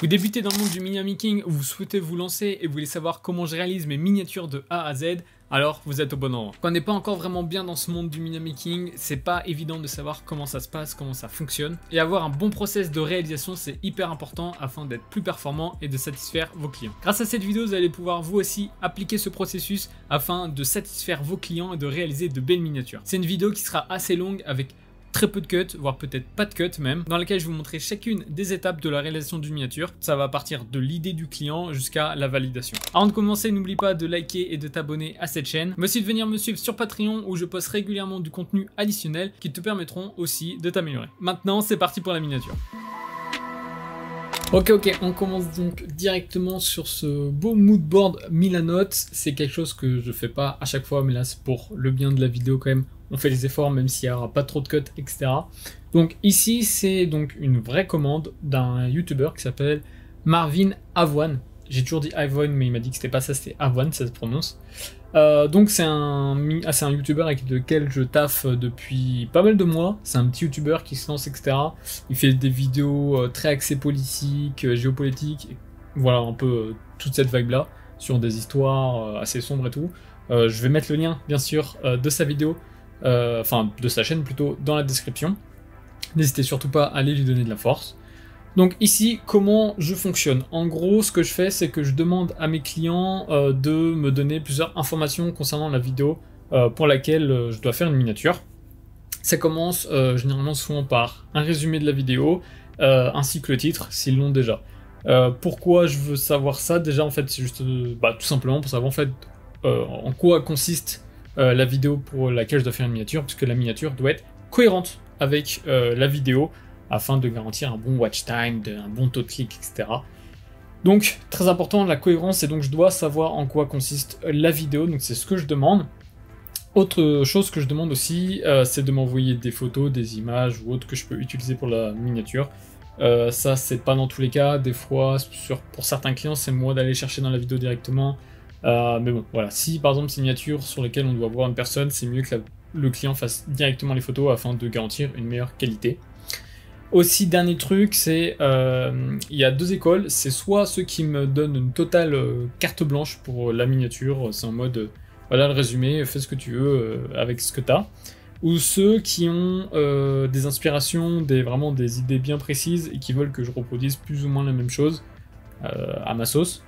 Vous débutez dans le monde du mini-making, vous souhaitez vous lancer et vous voulez savoir comment je réalise mes miniatures de A à Z, alors vous êtes au bon endroit. Quand on n'est pas encore vraiment bien dans ce monde du mini-making, c'est pas évident de savoir comment ça se passe, comment ça fonctionne. Et avoir un bon process de réalisation, c'est hyper important afin d'être plus performant et de satisfaire vos clients. Grâce à cette vidéo, vous allez pouvoir vous aussi appliquer ce processus afin de satisfaire vos clients et de réaliser de belles miniatures. C'est une vidéo qui sera assez longue avec très peu de cuts, voire peut-être pas de cuts même, dans laquelle je vais vous montrer chacune des étapes de la réalisation d'une miniature. Ça va partir de l'idée du client jusqu'à la validation. Avant de commencer, n'oublie pas de liker et de t'abonner à cette chaîne, mais aussi de venir me suivre sur Patreon où je poste régulièrement du contenu additionnel qui te permettront aussi de t'améliorer. Maintenant, c'est parti pour la miniature. Ok, on commence donc directement sur ce beau moodboard Milanote. C'est quelque chose que je fais pas à chaque fois, mais là c'est pour le bien de la vidéo quand même. On fait les efforts même s'il n'y aura pas trop de cuts, etc. Donc ici c'est donc une vraie commande d'un YouTuber qui s'appelle Marvin Avoine. J'ai toujours dit Avoine, mais il m'a dit que c'était pas ça, c'était Avoine, ça se prononce. Donc c'est un YouTuber avec lequel je taffe depuis pas mal de mois. C'est un petit YouTuber qui se lance, etc. Il fait des vidéos très axées politiques, géopolitiques, voilà un peu toute cette vibe là, sur des histoires assez sombres et tout. Je vais mettre le lien bien sûr de sa vidéo, enfin de sa chaîne plutôt, dans la description. N'hésitez surtout pas à aller lui donner de la force. Donc ici, comment je fonctionne? En gros, ce que je fais, c'est que je demande à mes clients de me donner plusieurs informations concernant la vidéo pour laquelle je dois faire une miniature. Ça commence généralement souvent par un résumé de la vidéo, ainsi que le titre, s'ils l'ont déjà. Pourquoi je veux savoir ça? Déjà, en fait, c'est juste tout simplement pour savoir en fait en quoi consiste la vidéo pour laquelle je dois faire une miniature, puisque la miniature doit être cohérente avec la vidéo, afin de garantir un bon watch time, un bon taux de clic, etc. Donc, très important, la cohérence, et donc je dois savoir en quoi consiste la vidéo, donc c'est ce que je demande. Autre chose que je demande aussi, c'est de m'envoyer des photos, des images ou autres que je peux utiliser pour la miniature. Ça, c'est pas dans tous les cas, des fois, pour certains clients, c'est moi d'aller chercher dans la vidéo directement. Mais bon, voilà, si par exemple c'est une miniature sur laquelle on doit voir une personne, c'est mieux que le client fasse directement les photos afin de garantir une meilleure qualité. Aussi, dernier truc, c'est il y a deux écoles. C'est soit ceux qui me donnent une totale carte blanche pour la miniature, c'est en mode voilà le résumé, fais ce que tu veux avec ce que tu as. Ou ceux qui ont des inspirations, vraiment des idées bien précises et qui veulent que je reproduise plus ou moins la même chose à ma sauce.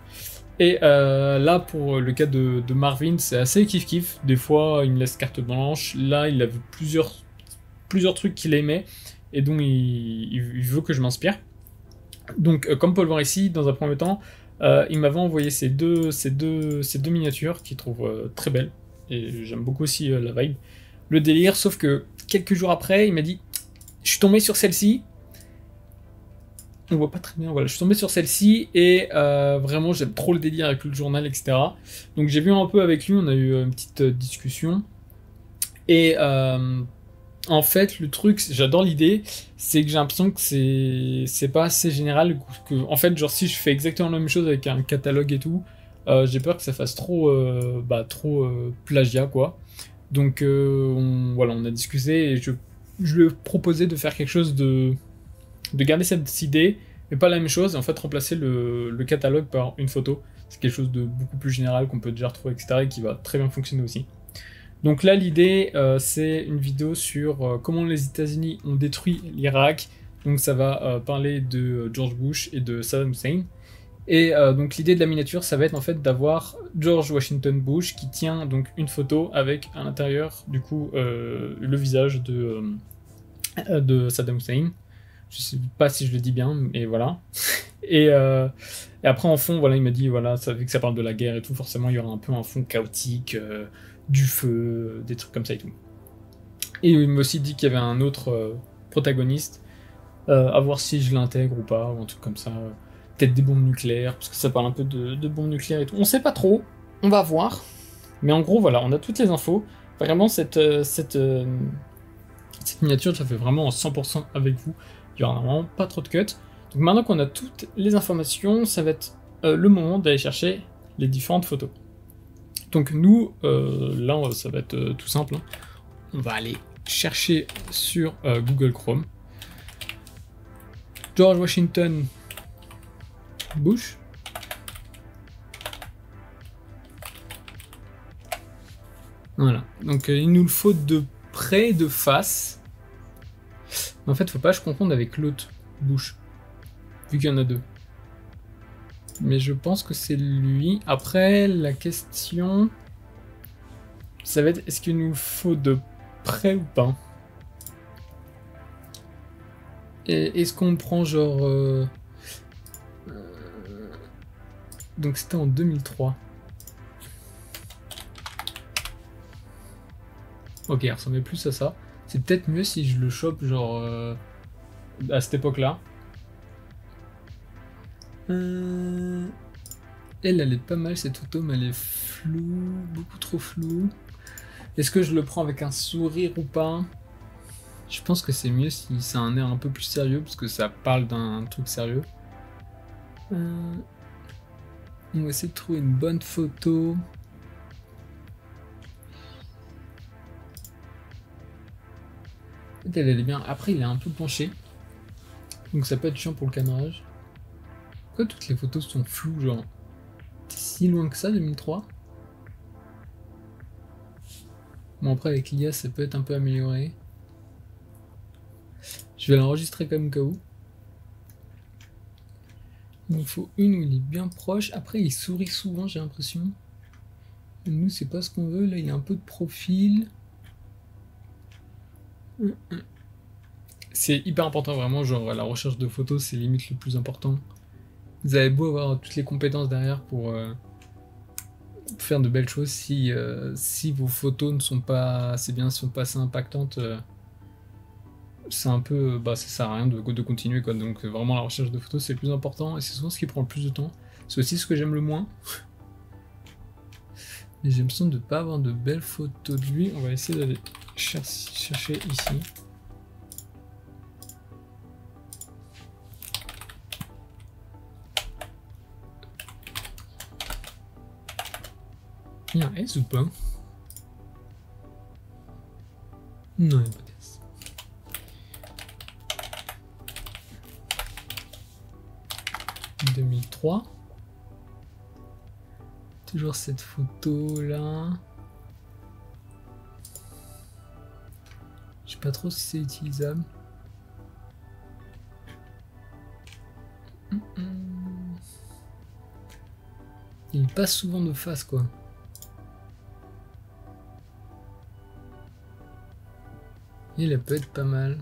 Et là, pour le cas de Marvin, c'est assez kiff-kiff. Des fois, il me laisse carte blanche. Là, il a vu plusieurs trucs qu'il aimait. Et donc il veut que je m'inspire. Donc comme on peut le voir ici, dans un premier temps, il m'avait envoyé ces deux miniatures qu'il trouve très belles. Et j'aime beaucoup aussi la vibe. Le délire, sauf que quelques jours après, il m'a dit « Je suis tombé sur celle-ci ». On voit pas très bien, voilà, je suis tombé sur celle-ci et vraiment j'aime trop le délire avec le journal, etc. Donc j'ai vu un peu avec lui, on a eu une petite discussion. Et en fait, le truc, j'adore l'idée, c'est que j'ai l'impression que c'est pas assez général, en fait, genre si je fais exactement la même chose avec un catalogue et tout, j'ai peur que ça fasse trop plagiat, quoi. Donc voilà, on a discuté et je lui ai proposé de faire quelque chose de garder cette idée, mais pas la même chose, et en fait remplacer le catalogue par une photo. C'est quelque chose de beaucoup plus général qu'on peut déjà retrouver, etc., et qui va très bien fonctionner aussi. Donc là, l'idée, c'est une vidéo sur comment les États-Unis ont détruit l'Irak. Donc ça va parler de George Bush et de Saddam Hussein. Et donc l'idée de la miniature, ça va être en fait d'avoir George Washington Bush qui tient donc une photo avec à l'intérieur du coup le visage de Saddam Hussein. Je sais pas si je le dis bien, mais voilà. Et après en fond, voilà, il m'a dit voilà, vu que ça parle de la guerre et tout, forcément il y aura un peu un fond chaotique. Du feu, des trucs comme ça et tout. Et il m'a aussi dit qu'il y avait un autre protagoniste, à voir si je l'intègre ou pas, ou un truc comme ça. Peut-être des bombes nucléaires, parce que ça parle un peu de bombes nucléaires et tout. On sait pas trop, on va voir. Mais en gros, voilà, on a toutes les infos. Vraiment, cette miniature, ça fait vraiment en 100% avec vous. Il y aura vraiment pas trop de cuts. Donc maintenant qu'on a toutes les informations, ça va être le moment d'aller chercher les différentes photos. Donc nous, là, ça va être tout simple. On va aller chercher sur Google Chrome. George Washington bouche. Voilà, donc il nous le faut de près et de face. Mais en fait, faut pas que je confonde avec l'autre bouche, vu qu'il y en a deux. Mais je pense que c'est lui. Après, la question, ça va être, est-ce qu'il nous faut de près ou pas? Et est-ce qu'on prend genre... donc c'était en 2003. Ok, il ressemblait plus à ça. C'est peut-être mieux si je le chope genre à cette époque-là. Elle est pas mal cette photo, mais elle est floue, beaucoup trop floue. Est-ce que je le prends avec un sourire ou pas? Je pense que c'est mieux si c'est un air un peu plus sérieux, parce que ça parle d'un truc sérieux. On va essayer de trouver une bonne photo. Elle est bien. Après, il est un peu penché. Donc ça peut être chiant pour le cadrage. Pourquoi toutes les photos sont floues, genre? C'est si loin que ça, 2003? Bon, après, avec l'IA, ça peut être un peu amélioré. Je vais l'enregistrer comme cas où. Il nous faut une où il est bien proche. Après, il sourit souvent, j'ai l'impression. Nous, c'est pas ce qu'on veut. Là, il a un peu de profil. C'est hyper important, vraiment. Genre, la recherche de photos, c'est limite le plus important. Vous avez beau avoir toutes les compétences derrière pour faire de belles choses. Si vos photos ne sont pas assez bien, sont pas assez impactantes, c'est un peu, ça sert à rien de continuer quoi. Donc vraiment la recherche de photos c'est le plus important et c'est souvent ce qui prend le plus de temps. C'est aussi ce que j'aime le moins. Mais j'ai l'impression de ne pas avoir de belles photos de lui. On va essayer d'aller chercher ici. Il y a un S ou pas? Non, il n'y a pas de S. « 2003 ». Toujours cette photo là. Je sais pas trop si c'est utilisable. Il passe souvent de face quoi. Et elle peut être pas mal.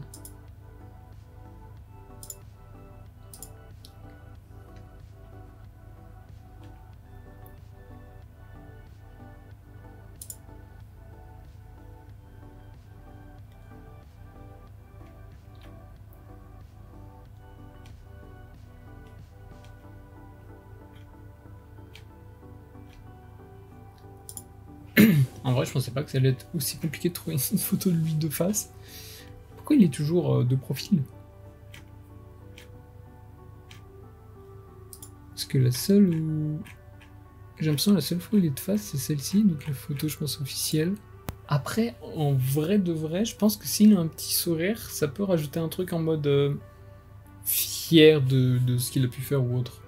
En vrai, je pensais pas que ça allait être aussi compliqué de trouver une photo de lui de face. Pourquoi il est toujours de profil? Parce que la seule où... J'ai l'impression que la seule fois où il est de face, c'est celle-ci, donc la photo, je pense, officielle. Après, en vrai de vrai, je pense que s'il a un petit sourire, ça peut rajouter un truc en mode fier de ce qu'il a pu faire ou autre.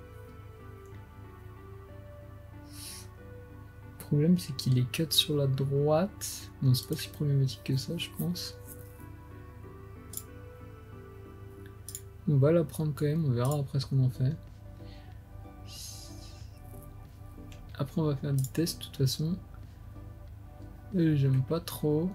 Le problème, c'est qu'il est cut sur la droite. Non, c'est pas si problématique que ça, je pense. On va la prendre quand même, on verra après ce qu'on en fait. Après, on va faire des tests de toute façon. J'aime pas trop.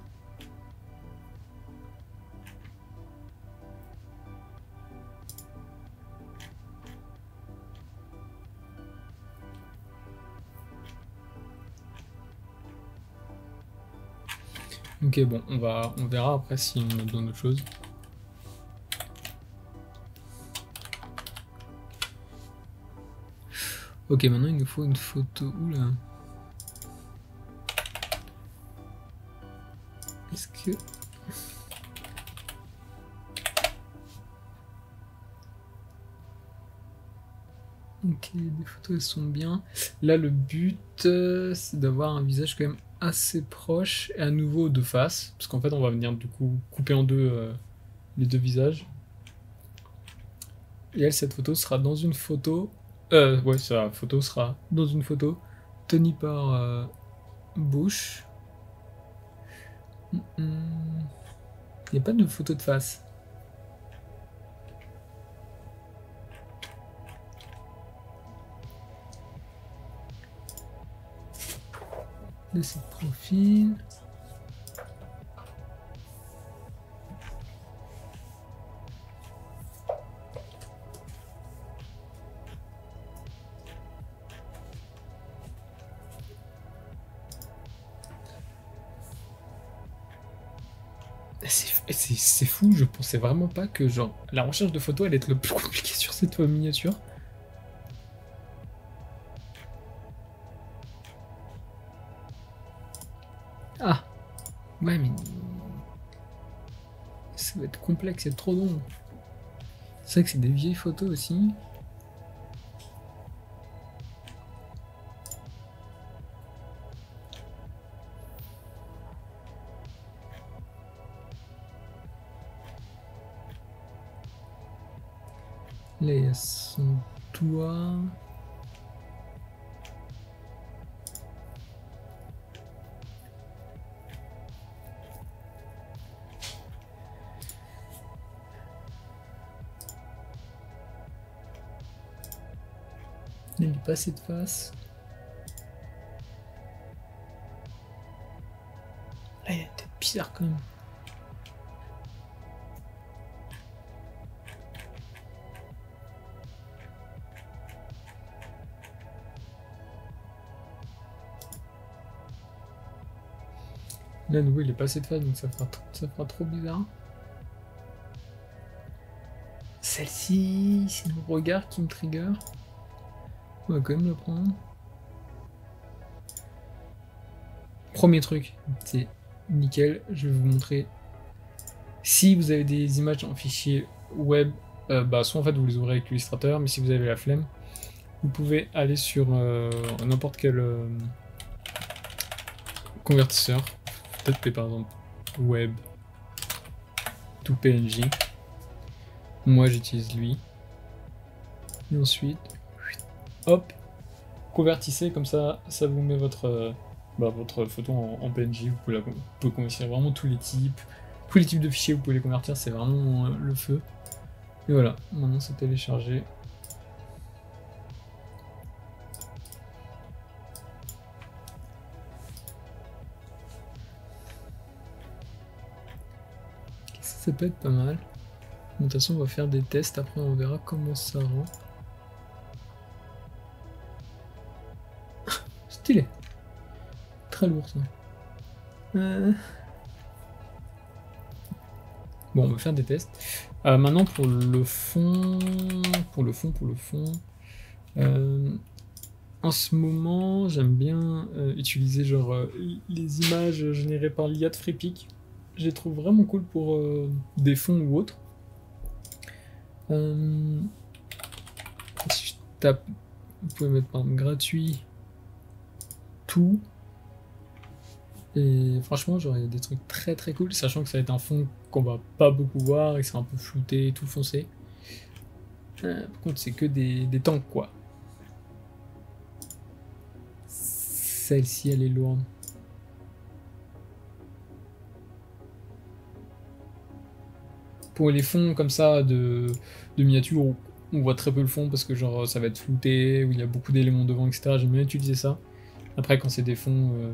Ok, bon, on verra après si on a besoin d'autre chose. Ok, maintenant il nous faut une photo. Oula. Est-ce que... Ok, les photos elles sont bien. Là le but c'est d'avoir un visage quand même assez proche et à nouveau de face. Parce qu'en fait on va venir du coup couper en deux les deux visages. Et elle, cette photo sera dans une photo Ouais, sa photo sera dans une photo, tenue par Bush. Il n'y a pas de photo de face. Dossier de profil. C'est fou, je pensais vraiment pas que genre la recherche de photos allait être le plus compliqué sur cette miniature. Ah, ouais, mais ça va être complexe, c'est trop long. C'est vrai que c'est des vieilles photos aussi. Là, il y a son toit. Il est pas assez de face. Là, il y a peut-être pire quand même. Là, à nouveau, il est pas assez de face, donc ça fera trop bizarre. Celle-ci, c'est le regard qui me trigger. On va quand même le prendre. Premier truc, c'est nickel. Je vais vous montrer. Si vous avez des images en fichier web, soit en fait vous les ouvrez avec Illustrator, mais si vous avez la flemme, vous pouvez aller sur n'importe quel convertisseur. Peut-être par exemple web to PNG. Moi j'utilise lui. Et ensuite, hop, convertissez, comme ça vous met votre photo en PNG. Vous pouvez convertir vraiment tous les types de fichiers, vous pouvez les convertir, c'est vraiment le feu. Et voilà, maintenant c'est téléchargé. Ça peut être pas mal. De toute façon, on va faire des tests, après on verra comment ça rend. Stylé. Très lourd ça. Bon, on va faire des tests. Maintenant pour le fond. En ce moment, j'aime bien utiliser genre les images générées par l'IA de FreePic. Je les trouve vraiment cool pour des fonds ou autres. Si je tape, vous pouvez mettre par exemple gratuit tout. Et franchement, j'aurais des trucs très très cool, sachant que ça va être un fond qu'on va pas beaucoup voir et que c'est un peu flouté et tout foncé. Par contre, c'est que des tanks quoi. Celle-ci, elle est lourde. Pour les fonds comme ça de miniatures, on voit très peu le fond parce que genre ça va être flouté, où il y a beaucoup d'éléments devant, etc. J'aime bien utiliser ça. Après, quand c'est des fonds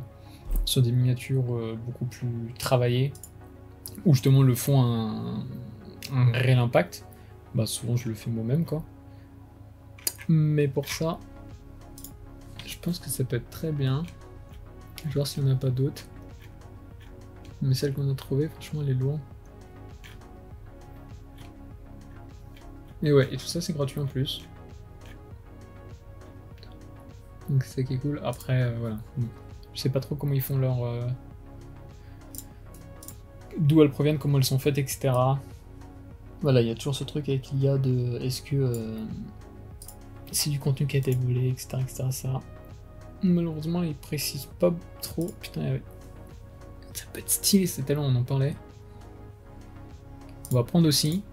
sur des miniatures beaucoup plus travaillées, où justement le fond a un réel impact, bah souvent je le fais moi-même quoi. Mais pour ça, je pense que ça peut être très bien. Je vais voir s'il n'y en a pas d'autres. Mais celle qu'on a trouvée, franchement, elle est lourde. Et ouais, et tout ça c'est gratuit en plus. Donc c'est ça qui est cool. Après, voilà. Je sais pas trop comment ils font leur... d'où elles proviennent, comment elles sont faites, etc. Voilà, il y a toujours ce truc avec l'IA de... Est-ce que... c'est du contenu qui a été volé, etc. Ça. Malheureusement, ils précisent pas trop. Putain, ouais. Ça peut être stylé, c'est tellement on en parlait. On va prendre aussi.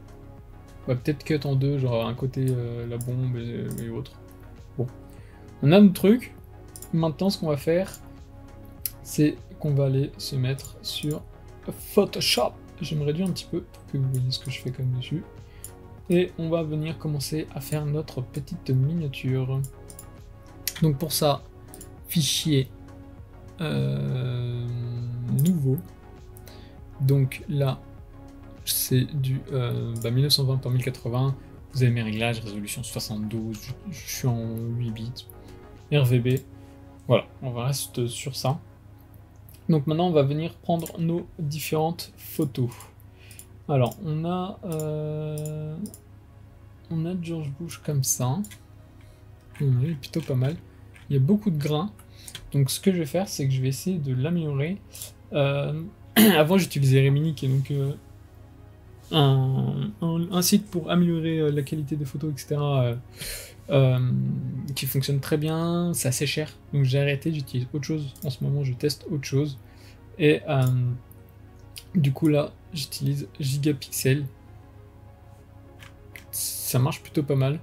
On va peut-être cut en deux, genre un côté la bombe et autres. Bon, on a notre truc. Maintenant, ce qu'on va faire, c'est qu'on va aller se mettre sur Photoshop. Je vais me réduire un petit peu pour que vous voyez ce que je fais comme dessus. Et on va venir commencer à faire notre petite miniature. Donc pour ça, fichier nouveau. Donc là, c'est du 1920 par 1080. Vous avez mes réglages, résolution 72, je suis en 8 bits, RVB. Voilà, on va rester sur ça. Donc maintenant, on va venir prendre nos différentes photos. Alors, on a George Bush comme ça. Il est plutôt pas mal. Il y a beaucoup de grains. Donc ce que je vais faire, c'est que je vais essayer de l'améliorer. Avant, j'utilisais Remini, qui est donc un site pour améliorer la qualité des photos, etc. Qui fonctionne très bien. C'est assez cher. Donc j'ai arrêté, j'utilise autre chose. En ce moment, je teste autre chose. Et du coup, là, j'utilise Gigapixel. Ça marche plutôt pas mal.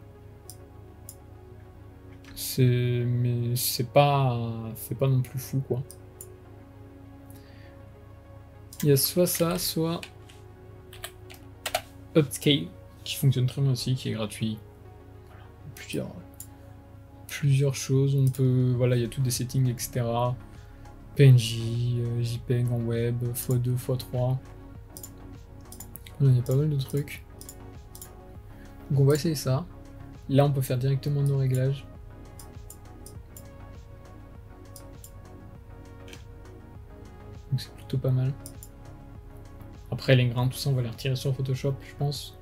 Mais c'est pas non plus fou, quoi. Il y a soit ça, soit Upscale, qui fonctionne très bien aussi, qui est gratuit. Plusieurs choses, on peut... Voilà, il y a tout des settings, etc. PNJ, JPEG en web, x2, x3. Il y a pas mal de trucs. Donc on va essayer ça. Là, on peut faire directement nos réglages. Donc c'est plutôt pas mal. Après les grains, tout ça, on va les retirer sur Photoshop, je pense.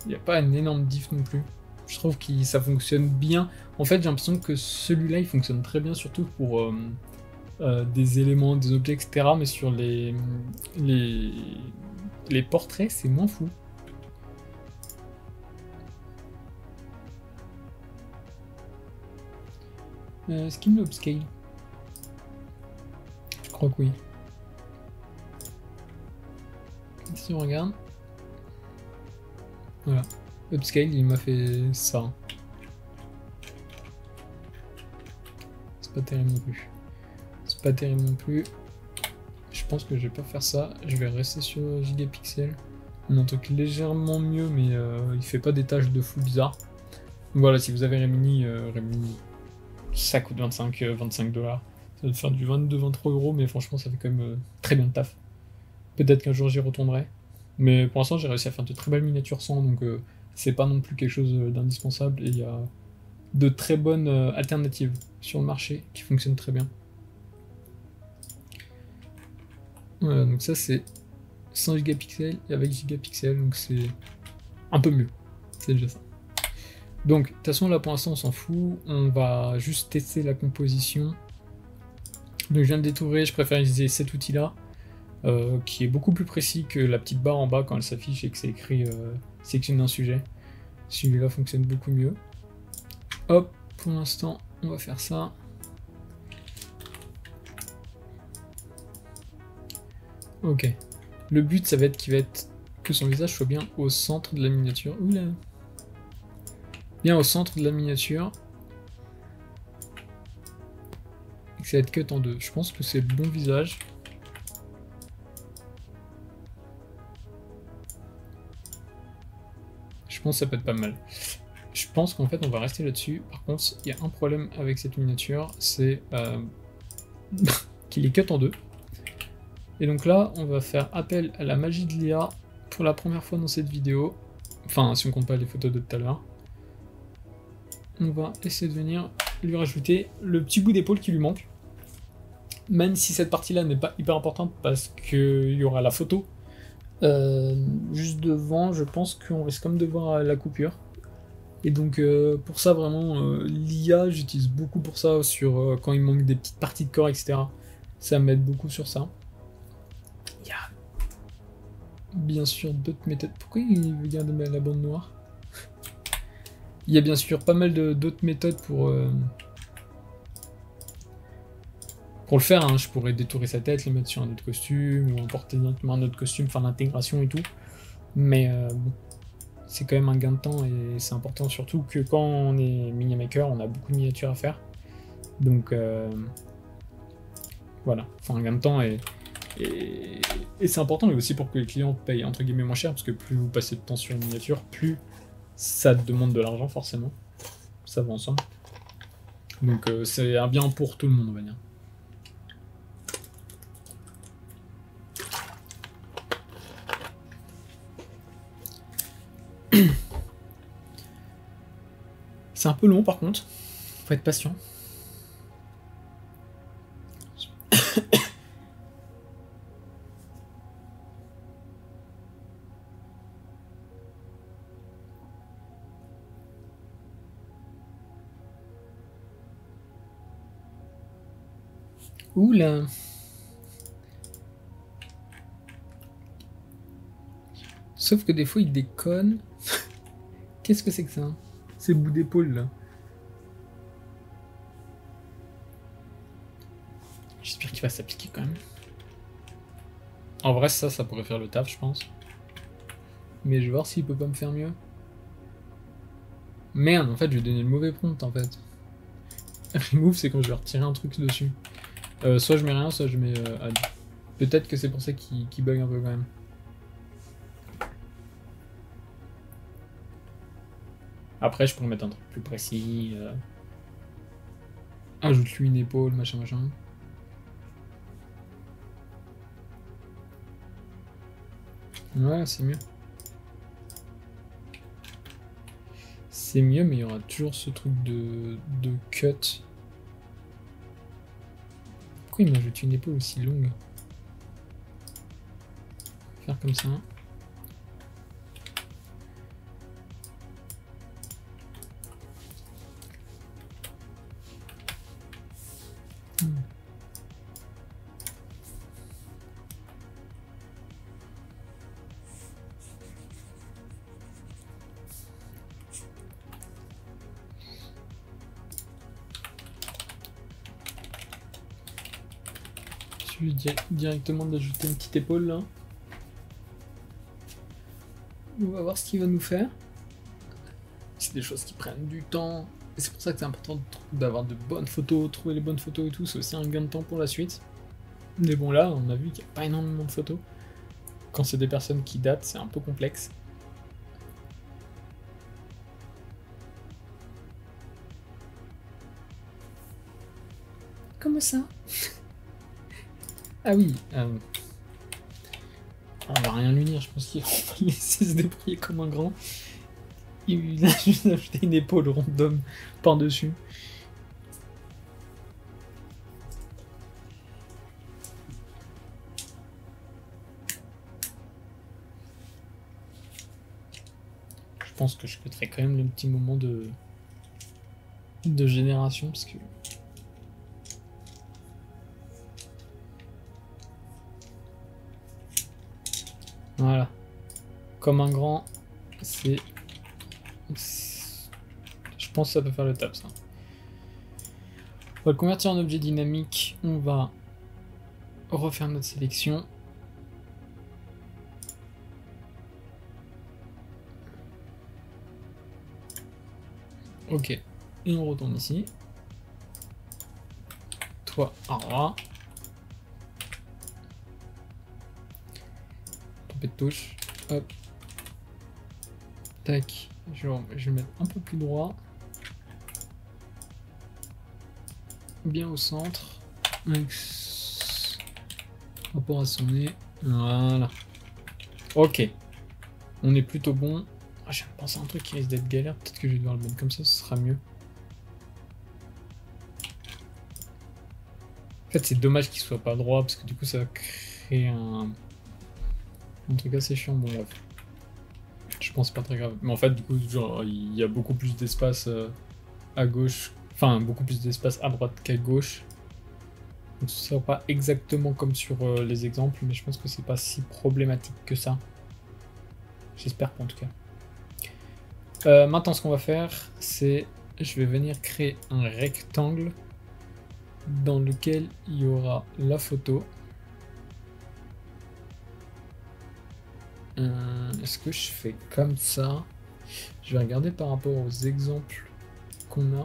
Il n'y a pas une énorme diff non plus. Je trouve que ça fonctionne bien. En fait, j'ai l'impression que celui-là, il fonctionne très bien, surtout pour des éléments, des objets, etc. Mais sur les portraits, c'est moins fou. Est-ce qu'il me upscale? Je crois que oui. Si on regarde, voilà, upscale, il m'a fait ça. C'est pas terrible non plus. C'est pas terrible non plus. Je pense que je vais pas faire ça. Je vais rester sur Gigapixel. On a un truc légèrement mieux, mais il fait pas des tâches de fou bizarres. Voilà, si vous avez Remini, ça coûte 25 $. Ça va faire du 22-23 €, mais franchement, ça fait quand même très bien le taf. Peut-être qu'un jour j'y retournerai. Mais pour l'instant, j'ai réussi à faire de très belles miniatures sans, donc c'est pas non plus quelque chose d'indispensable. Et il y a de très bonnes alternatives sur le marché qui fonctionnent très bien. Voilà, donc ça c'est 100 gigapixels et avec gigapixels, donc c'est un peu mieux. C'est déjà ça. Donc, de toute façon, là pour l'instant, on s'en fout. On va juste tester la composition. Donc, je viens de détourner, je préfère utiliser cet outil-là. Qui est beaucoup plus précis que la petite barre en bas quand elle s'affiche et que c'est écrit section d'un sujet. Celui-là fonctionne beaucoup mieux. Hop, pour l'instant, on va faire ça. Ok. Le but, ça va être que son visage soit bien au centre de la miniature. Oula. Bien au centre de la miniature. Et que ça va être cut en deux. Je pense que c'est le bon visage. Je pense que ça peut être pas mal. Je pense qu'en fait on va rester là-dessus. Par contre, il y a un problème avec cette miniature, c'est qu'il est cut en deux. Et donc là, on va faire appel à la magie de l'IA pour la première fois dans cette vidéo. Enfin, si on compte pas les photos de tout à l'heure. On va essayer de venir lui rajouter le petit bout d'épaule qui lui manque. Même si cette partie-là n'est pas hyper importante parce qu'il y aura la photo. Juste devant, je pense qu'on risque comme de voir la coupure. Et donc pour ça vraiment, l'IA, j'utilise beaucoup pour ça, sur quand il manque des petites parties de corps, etc. Ça m'aide beaucoup sur ça. Il y a bien sûr d'autres méthodes. Pourquoi il veut garder la bande noire? Il y a bien sûr pas mal d'autres méthodes pour le faire, hein. Je pourrais détourer sa tête, le mettre sur un autre costume, ou importer directement un autre costume, faire l'intégration et tout. Mais bon, c'est quand même un gain de temps et c'est important, surtout que quand on est mini-maker, on a beaucoup de miniatures à faire. Donc voilà, enfin un gain de temps et c'est important, mais aussi pour que les clients payent entre guillemets moins cher, parce que plus vous passez de temps sur une miniature, plus ça demande de l'argent forcément. Ça va ensemble. Donc c'est un bien pour tout le monde, on va dire. C'est un peu long par contre, faut être patient. Oula. Sauf que des fois il déconne. Qu'est-ce que c'est que ça? Ces bouts d'épaule là. J'espère qu'il va s'appliquer quand même. En vrai ça pourrait faire le taf je pense. Mais je vais voir s'il peut pas me faire mieux. Merde, en fait je vais donner le mauvais prompt en fait. Remove c'est quand je vais retirer un truc dessus. Soit je mets rien, soit je mets add. Peut-être que c'est pour ça qu'il bug un peu quand même. Après je pourrais mettre un truc plus précis. Ajoute-lui une épaule, machin machin. Ouais, c'est mieux. C'est mieux, mais il y aura toujours ce truc de cut. Pourquoi il m'ajoute une épaule aussi longue? Faire comme ça. Je lui dis directement d'ajouter une petite épaule là. On va voir ce qu'il va nous faire. C'est des choses qui prennent du temps. Et c'est pour ça que c'est important d'avoir de bonnes photos, trouver les bonnes photos et tout. C'est aussi un gain de temps pour la suite. Mais bon là, on a vu qu'il n'y a pas énormément de photos. Quand c'est des personnes qui datent, c'est un peu complexe. Comment ça? Ah oui, on va rien lui dire, je pense qu'il va laisser se débrouiller comme un grand. Il a juste ajouté une épaule random par-dessus. Je pense que je cutterai quand même le petit moment de génération, parce que... Voilà. Comme un grand, c'est... Je pense que ça peut faire le taf, ça. On va le convertir en objet dynamique. On va refaire notre sélection. Ok. Et on retourne ici. Toi, arra. Trompé de touche. Hop. Tac. Je vais mettre un peu plus droit. Bien au centre. Avec rapport à son nez. Voilà. Ok. On est plutôt bon. Ah, je viens de penser à un truc qui risque d'être galère. Peut-être que je vais devoir le mettre comme ça, ce sera mieux. En fait, c'est dommage qu'il soit pas droit parce que du coup, ça va créer un truc assez chiant. Bon, bref. Je pense pas très grave. Mais en fait, du coup, genre, il y a beaucoup plus d'espace à gauche. Enfin, beaucoup plus d'espace à droite qu'à gauche. Donc, ce sera pas exactement comme sur les exemples, mais je pense que c'est pas si problématique que ça. J'espère pas en tout cas. Maintenant, ce qu'on va faire, c'est... Je vais venir créer un rectangle dans lequel il y aura la photo. Est-ce que je fais comme ça? Je vais regarder par rapport aux exemples qu'on a.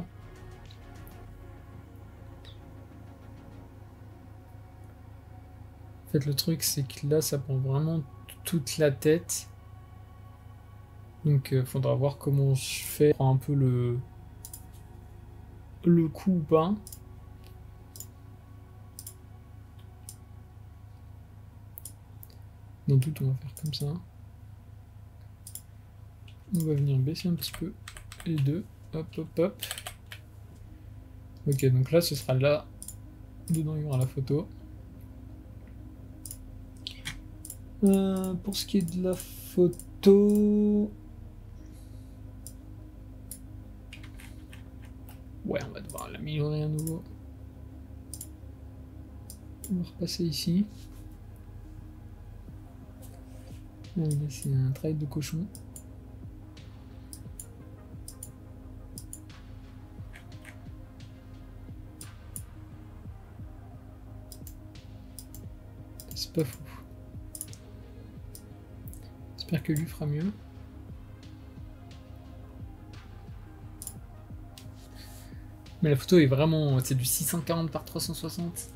En fait, le truc, c'est que là, ça prend vraiment toute la tête. Donc, faudra voir comment je fais. Prends un peu le coup ou pas. Dans tout, on va faire comme ça. On va venir baisser un petit peu les deux. Hop, hop, hop. Ok, donc là, ce sera là. Dedans, il y aura la photo. Pour ce qui est de la photo... Ouais, on va devoir l'améliorer à nouveau. On va repasser ici. C'est un travail de cochon. C'est pas fou. J'espère que lui fera mieux. Mais la photo est vraiment... C'est du 640 par 360.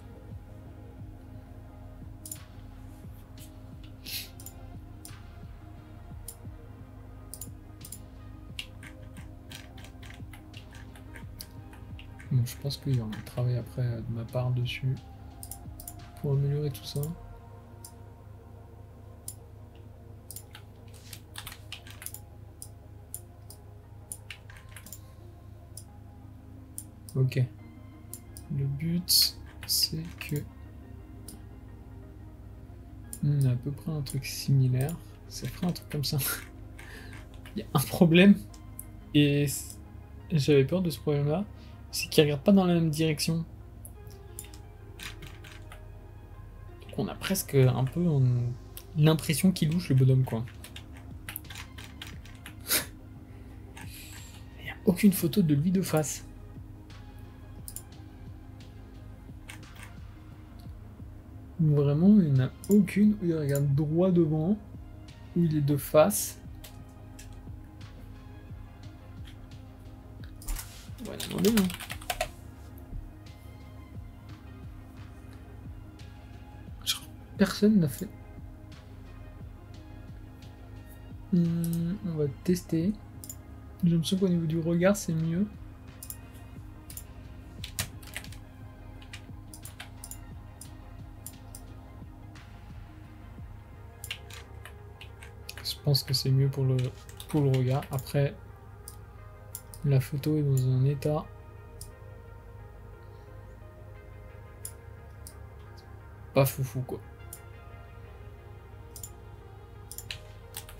Bon, je pense qu'il y aura un travail après de ma part dessus pour améliorer tout ça. Ok. Le but, c'est que on a à peu près un truc similaire. Ça ferait un truc comme ça. Il y a un problème, et j'avais peur de ce problème-là, c'est qu'il regarde pas dans la même direction. Donc on a presque un peu l'impression qu'il louche le bonhomme, quoi. Il n'y a aucune photo de lui de face. Vraiment, il n'y en a aucune où il regarde droit devant, où il est de face. On va demander, hein. Personne n'a fait. On va tester. J'ai l'impression qu'au niveau du regard, c'est mieux. Je pense que c'est mieux pour le regard. Après, la photo est dans un état pas foufou, quoi.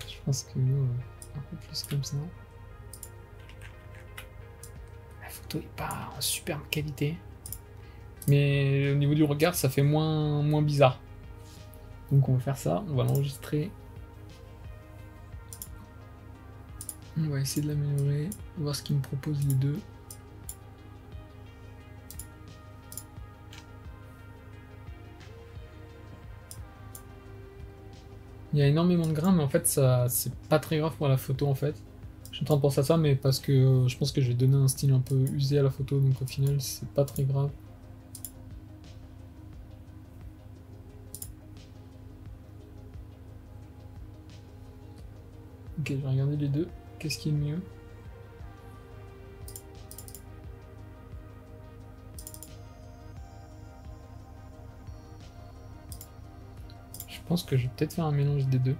Je pense que nous, un peu plus comme ça. La photo est pas en superbe qualité, mais au niveau du regard, ça fait moins bizarre. Donc on va faire ça, on va l'enregistrer. On va essayer de l'améliorer, voir ce qu'il me propose les deux. Il y a énormément de grains, mais en fait, ça c'est pas très grave pour la photo, en fait. Je suis en train de penser à ça, mais parce que je pense que je vais donner un style un peu usé à la photo, donc au final, c'est pas très grave. Ok, je vais regarder les deux. Qu'est-ce qui est le mieux? Je pense que je vais peut-être faire un mélange des deux.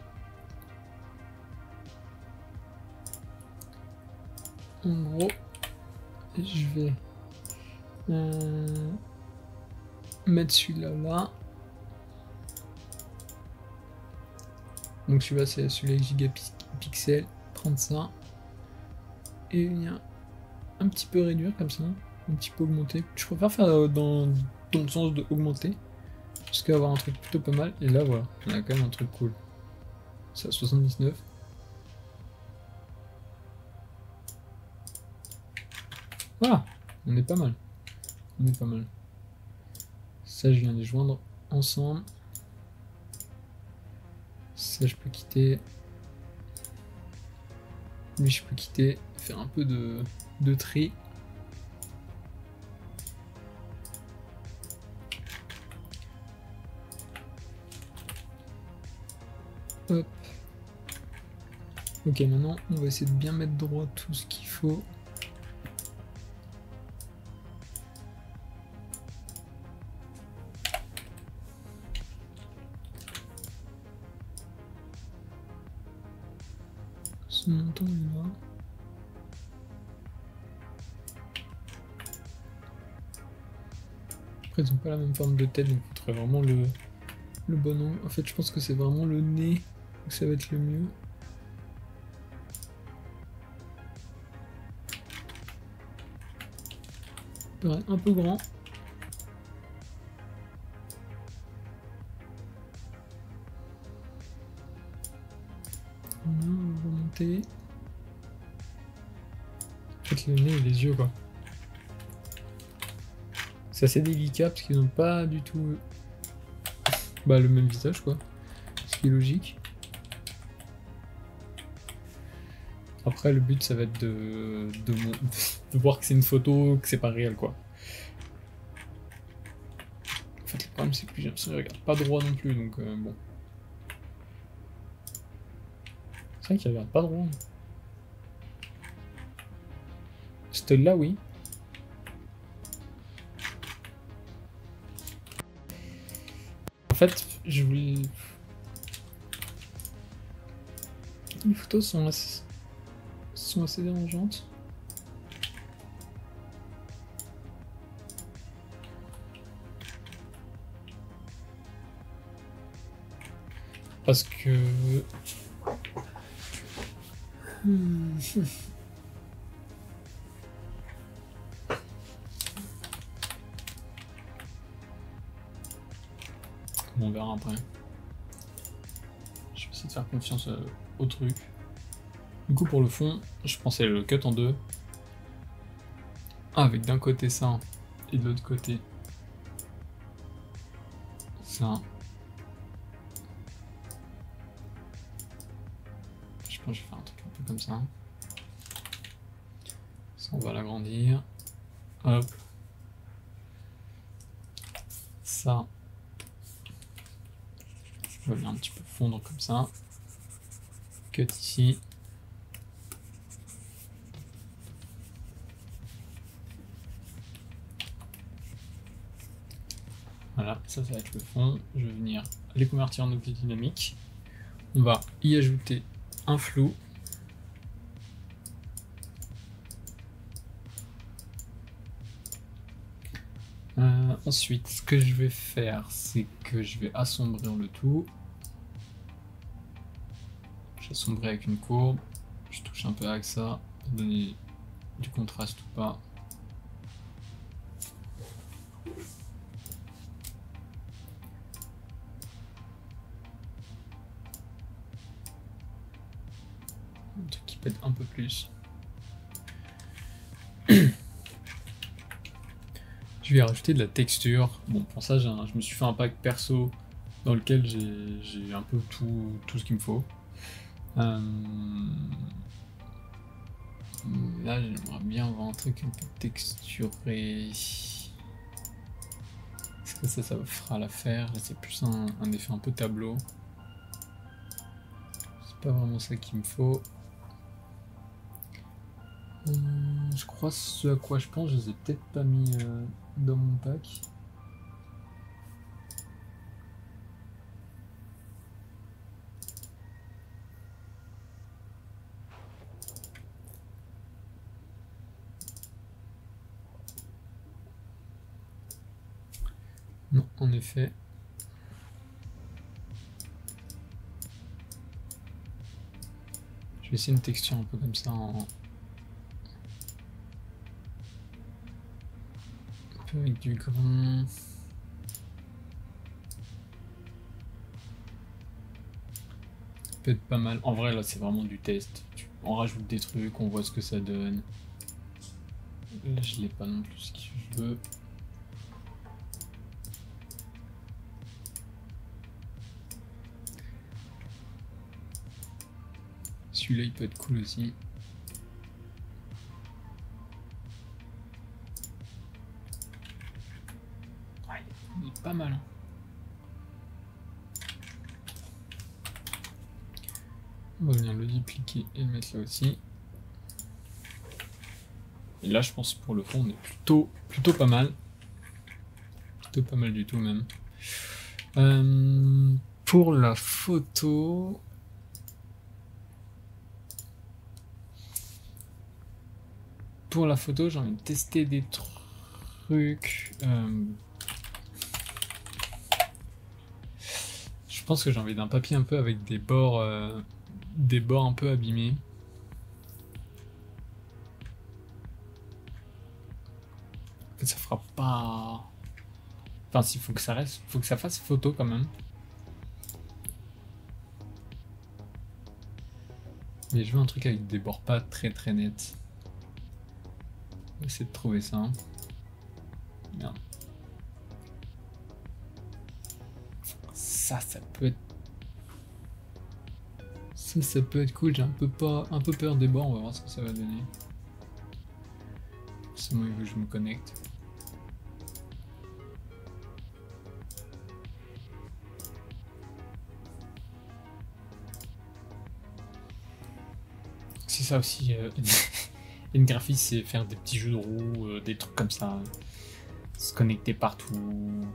En gros, je vais mettre celui-là là. Donc celui-là, c'est celui avec gigapixels. Prendre ça. Et venir un petit peu réduire comme ça. Un petit peu augmenter. Je préfère faire dans le sens de augmenter. Parce qu'avoir un truc plutôt pas mal. Et là, voilà. On a quand même un truc cool. C'est à 79. Voilà. On est pas mal. On est pas mal. Ça, je viens de les joindre ensemble. Ça, je peux quitter. Lui, je peux quitter, faire un peu de tri. Hop. Ok, maintenant, on va essayer de bien mettre droit tout ce qu'il faut. Ce montant est là. Après, ils n'ont pas la même forme de tête, donc il faudrait vraiment le bon angle. En fait, je pense que c'est vraiment le nez que ça va être le mieux. Pareil, un peu grand. On va remonter. En fait, le nez et les yeux, quoi. C'est assez délicat parce qu'ils n'ont pas du tout le même visage, quoi. Ce qui est logique. Après, le but, ça va être de voir que c'est une photo, que c'est pas réel, quoi. En fait, le problème, c'est que j'ai l'impression qu'il regarde pas droit non plus, donc bon. C'est vrai qu'il regarde pas droit. C'était là, oui. En fait, je voulais... Les photos sont assez dérangeantes. Parce que... On verra après. Je vais essayer de faire confiance au truc. Du coup, pour le fond, je pensais le cut en deux. Avec d'un côté ça, et de l'autre côté ça. Je pense que je vais faire un truc un peu comme ça. Ça, on va l'agrandir. Hop. Ça. Je vais venir un petit peu fondre comme ça. Cut ici. Voilà, ça va être le fond. Je vais venir les convertir en objet dynamique. On va y ajouter un flou. Ensuite, ce que je vais faire, c'est que je vais assombrir le tout. J'assombris avec une courbe. Je touche un peu avec ça pour donner du contraste ou pas. Un truc qui pète un peu plus. Je vais rajouter de la texture. Bon, pour ça, je me suis fait un pack perso dans lequel j'ai un peu tout ce qu'il me faut. Là, j'aimerais bien avoir un truc un peu texturé. Est-ce que ça fera l'affaire? Là, c'est plus un effet un peu tableau. C'est pas vraiment ça qu'il me faut. Je crois ce à quoi je pense, je les ai peut-être pas mis dans mon pack. Non, en effet. Je vais essayer une texture un peu comme ça un peu avec du grain. Ça peut être pas mal. En vrai, là, c'est vraiment du test. On rajoute des trucs, on voit ce que ça donne. Là, je l'ai pas non plus ce que je veux. Celui-là, il peut être cool aussi. On est pas mal. On va venir le dupliquer et le mettre là aussi. Et là, je pense pour le fond, on est plutôt pas mal. Plutôt pas mal du tout même. Pour la photo... Pour la photo, j'ai envie de tester des trucs. Je pense que j'ai envie d'un papier un peu avec des bords un peu abîmés. En fait, ça fera pas... Enfin, s'il faut que ça reste, faut que ça fasse photo quand même. Mais je veux un truc avec des bords pas très nets. On va essayer de trouver ça. Merde. Ça peut être... Ça peut être cool, j'ai un peu peur des bords, on va voir ce que ça va donner. Forcément, il veut que je me connecte. C'est ça aussi, une graphiste, c'est faire des petits jeux de roues, des trucs comme ça. Se connecter partout.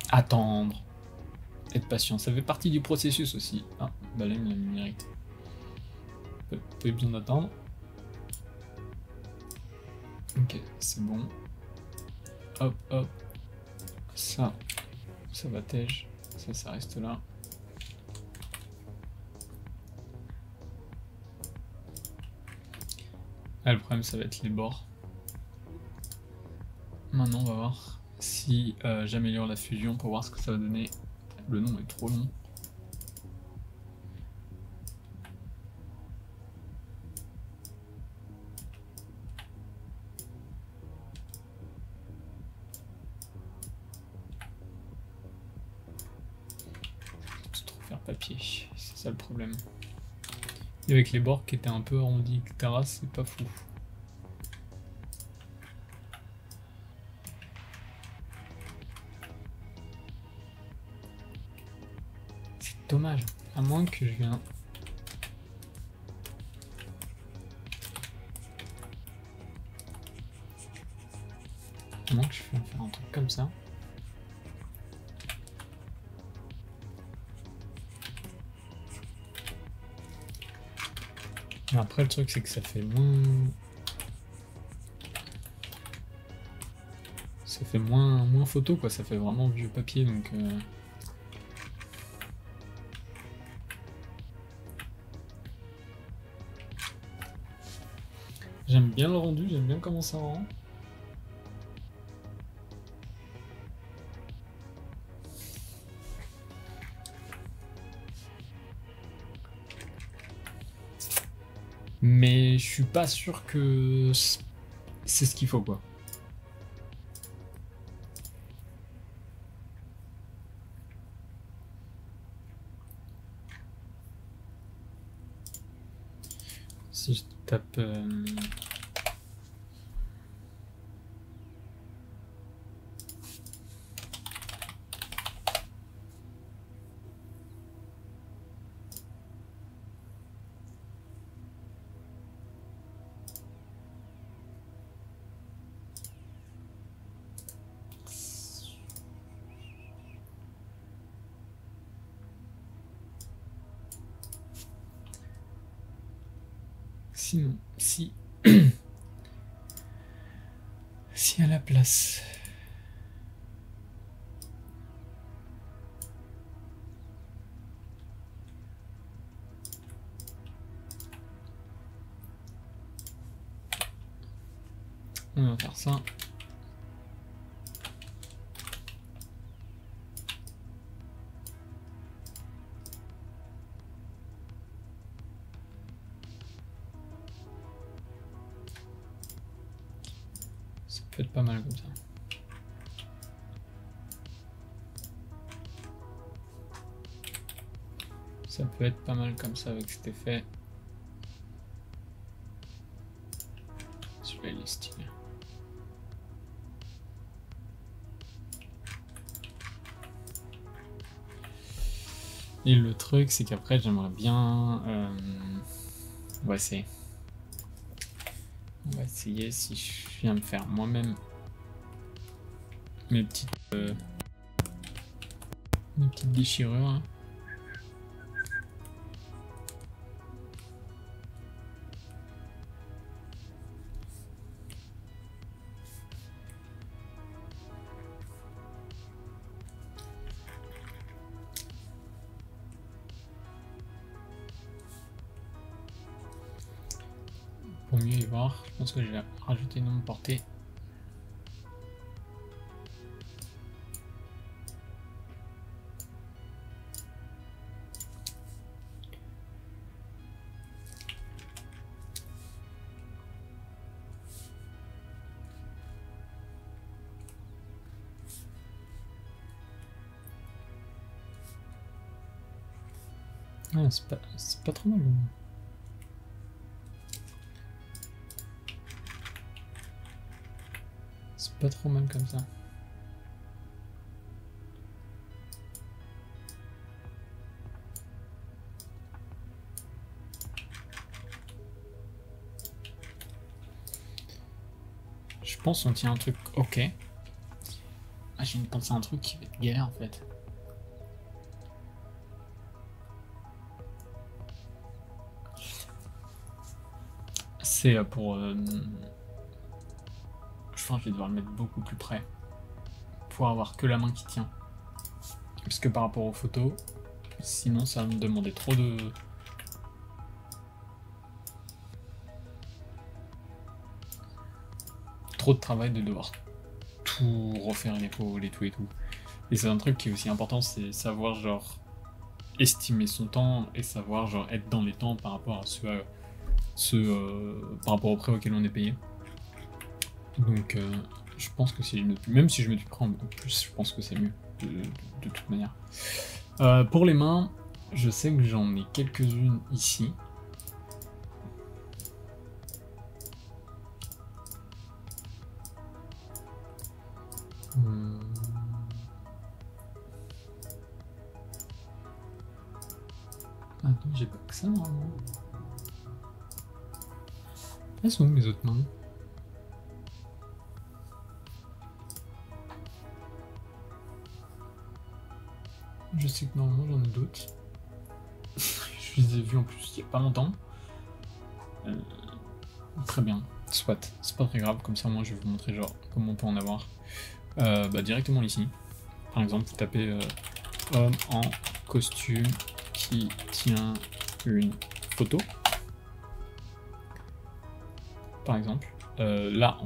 Attendre. Être patient, ça fait partie du processus aussi. Ah, bah là il me l'a mis direct. Peu besoin d'attendre. Ok, c'est bon. Hop, hop. Ça va tège. Ça reste là. Ah, le problème, ça va être les bords. Maintenant, on va voir si j'améliore la fusion pour voir ce que ça va donner. Le nom est trop long. C'est trop faire papier, c'est ça le problème. Et avec les bords qui étaient un peu arrondis, etc., c'est pas fou. C'est dommage, à moins que je vienne... À moins que je vienne faire un truc comme ça. Et après le truc c'est que ça fait moins... Ça fait moins photo quoi, ça fait vraiment vieux papier donc... J'aime bien le rendu, j'aime bien comment ça rend. Mais je suis pas sûr que c'est ce qu'il faut quoi. Si je tape... Sinon, si... si à la place... On va faire ça. Ça peut être pas mal comme ça. Ça peut être pas mal comme ça avec cet effet. Celui-là il est stylé. Et le truc, c'est qu'après, j'aimerais bien... on va essayer. On va essayer si je viens me faire moi-même mes petites déchirures. Hein. Pour mieux y voir, je pense que je vais rajouter une nombre portée. Ah, c'est pas trop mal. C'est pas trop mal comme ça. Je pense qu'on tient un truc ok. Ah, j'ai pensé à un truc qui va être galère en fait. C'est pour... je pense que je vais devoir le mettre beaucoup plus près. Pour avoir que la main qui tient. Parce que par rapport aux photos, sinon ça va me demander trop de... Trop de travail de devoir tout refaire l'épaule et tout et tout. Et c'est un truc qui est aussi important, c'est savoir genre estimer son temps et savoir genre être dans les temps par rapport à par rapport au prix auquel on est payé. Donc je pense que si même si je me suis pris en plus, je pense que c'est mieux de toute manière. Pour les mains, je sais que j'en ai quelques-unes ici. Attends, j'ai pas que ça normalement. Elles sont où mes autres mains? Je sais que normalement j'en ai d'autres. Je les ai vus en plus il y a pas longtemps. Très bien, soit, c'est pas très grave, comme ça moi je vais vous montrer genre comment on peut en avoir. Directement ici. Par exemple, vous tapez homme en costume qui tient une photo. Par exemple. Là,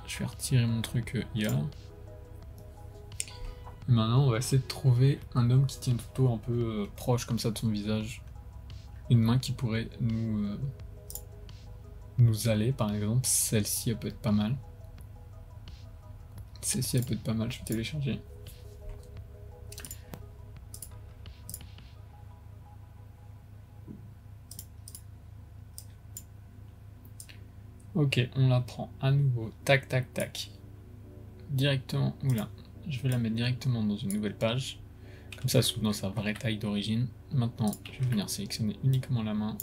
je vais retirer mon truc IA. Et maintenant, on va essayer de trouver un homme qui tient une photo un peu proche comme ça de son visage. Une main qui pourrait nous aller, par exemple. Celle-ci, elle peut être pas mal. Celle-ci, elle peut être pas mal. Je vais télécharger. Ok, on la prend à nouveau. Tac, tac, tac. Directement. Oula. Je vais la mettre directement dans une nouvelle page. Comme ça, se trouve dans sa vraie taille d'origine. Maintenant, je vais venir sélectionner uniquement la main.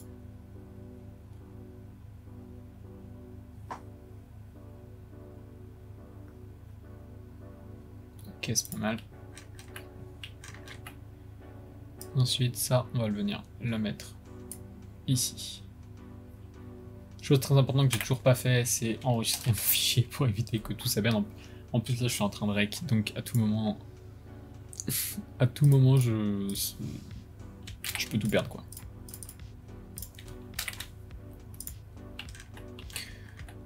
Ok, c'est pas mal. Ensuite, ça, on va le venir le mettre ici. Chose très importante que j'ai toujours pas fait, c'est enregistrer mon fichier pour éviter que tout s'abîme. En plus, là, je suis en train de rec, donc à tout moment, je peux tout perdre, quoi.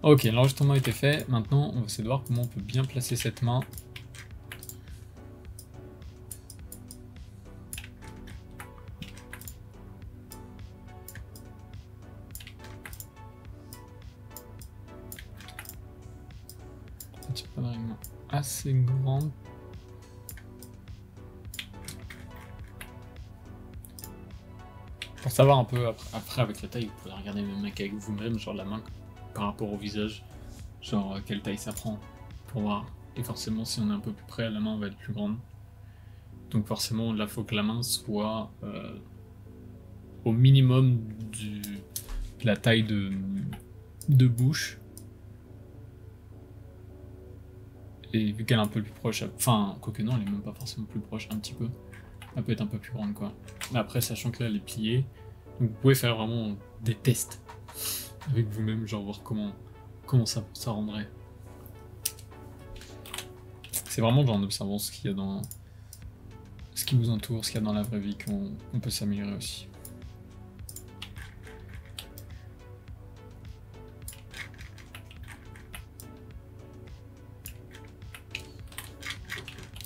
Ok, l'enregistrement a été fait. Maintenant, on va essayer de voir comment on peut bien placer cette main. C'est pas vraiment assez grande. Pour savoir un peu après avec la taille, vous pouvez regarder même avec vous-même, genre la main par rapport au visage, genre quelle taille ça prend pour voir. Et forcément, si on est un peu plus près, la main va être plus grande. Donc forcément, là, il faut que la main soit au minimum de la taille de bouche. Et vu qu'elle est un peu plus proche, enfin, quoique non, elle est même pas forcément plus proche, un petit peu. Elle peut être un peu plus grande, quoi. Mais après, sachant que là, elle est pliée, donc vous pouvez faire vraiment des tests avec vous-même, genre voir comment ça rendrait. C'est vraiment genre en observant ce qu'il y a dans... ce qui vous entoure, ce qu'il y a dans la vraie vie qu'on peut s'améliorer aussi.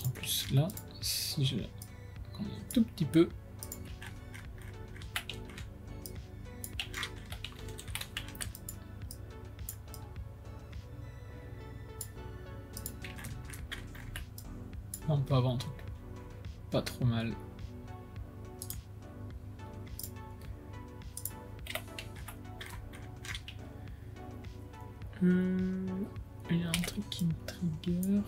En plus là, si je un tout petit peu... Là, on peut avoir un truc pas trop mal. Il y a un truc qui me trigger.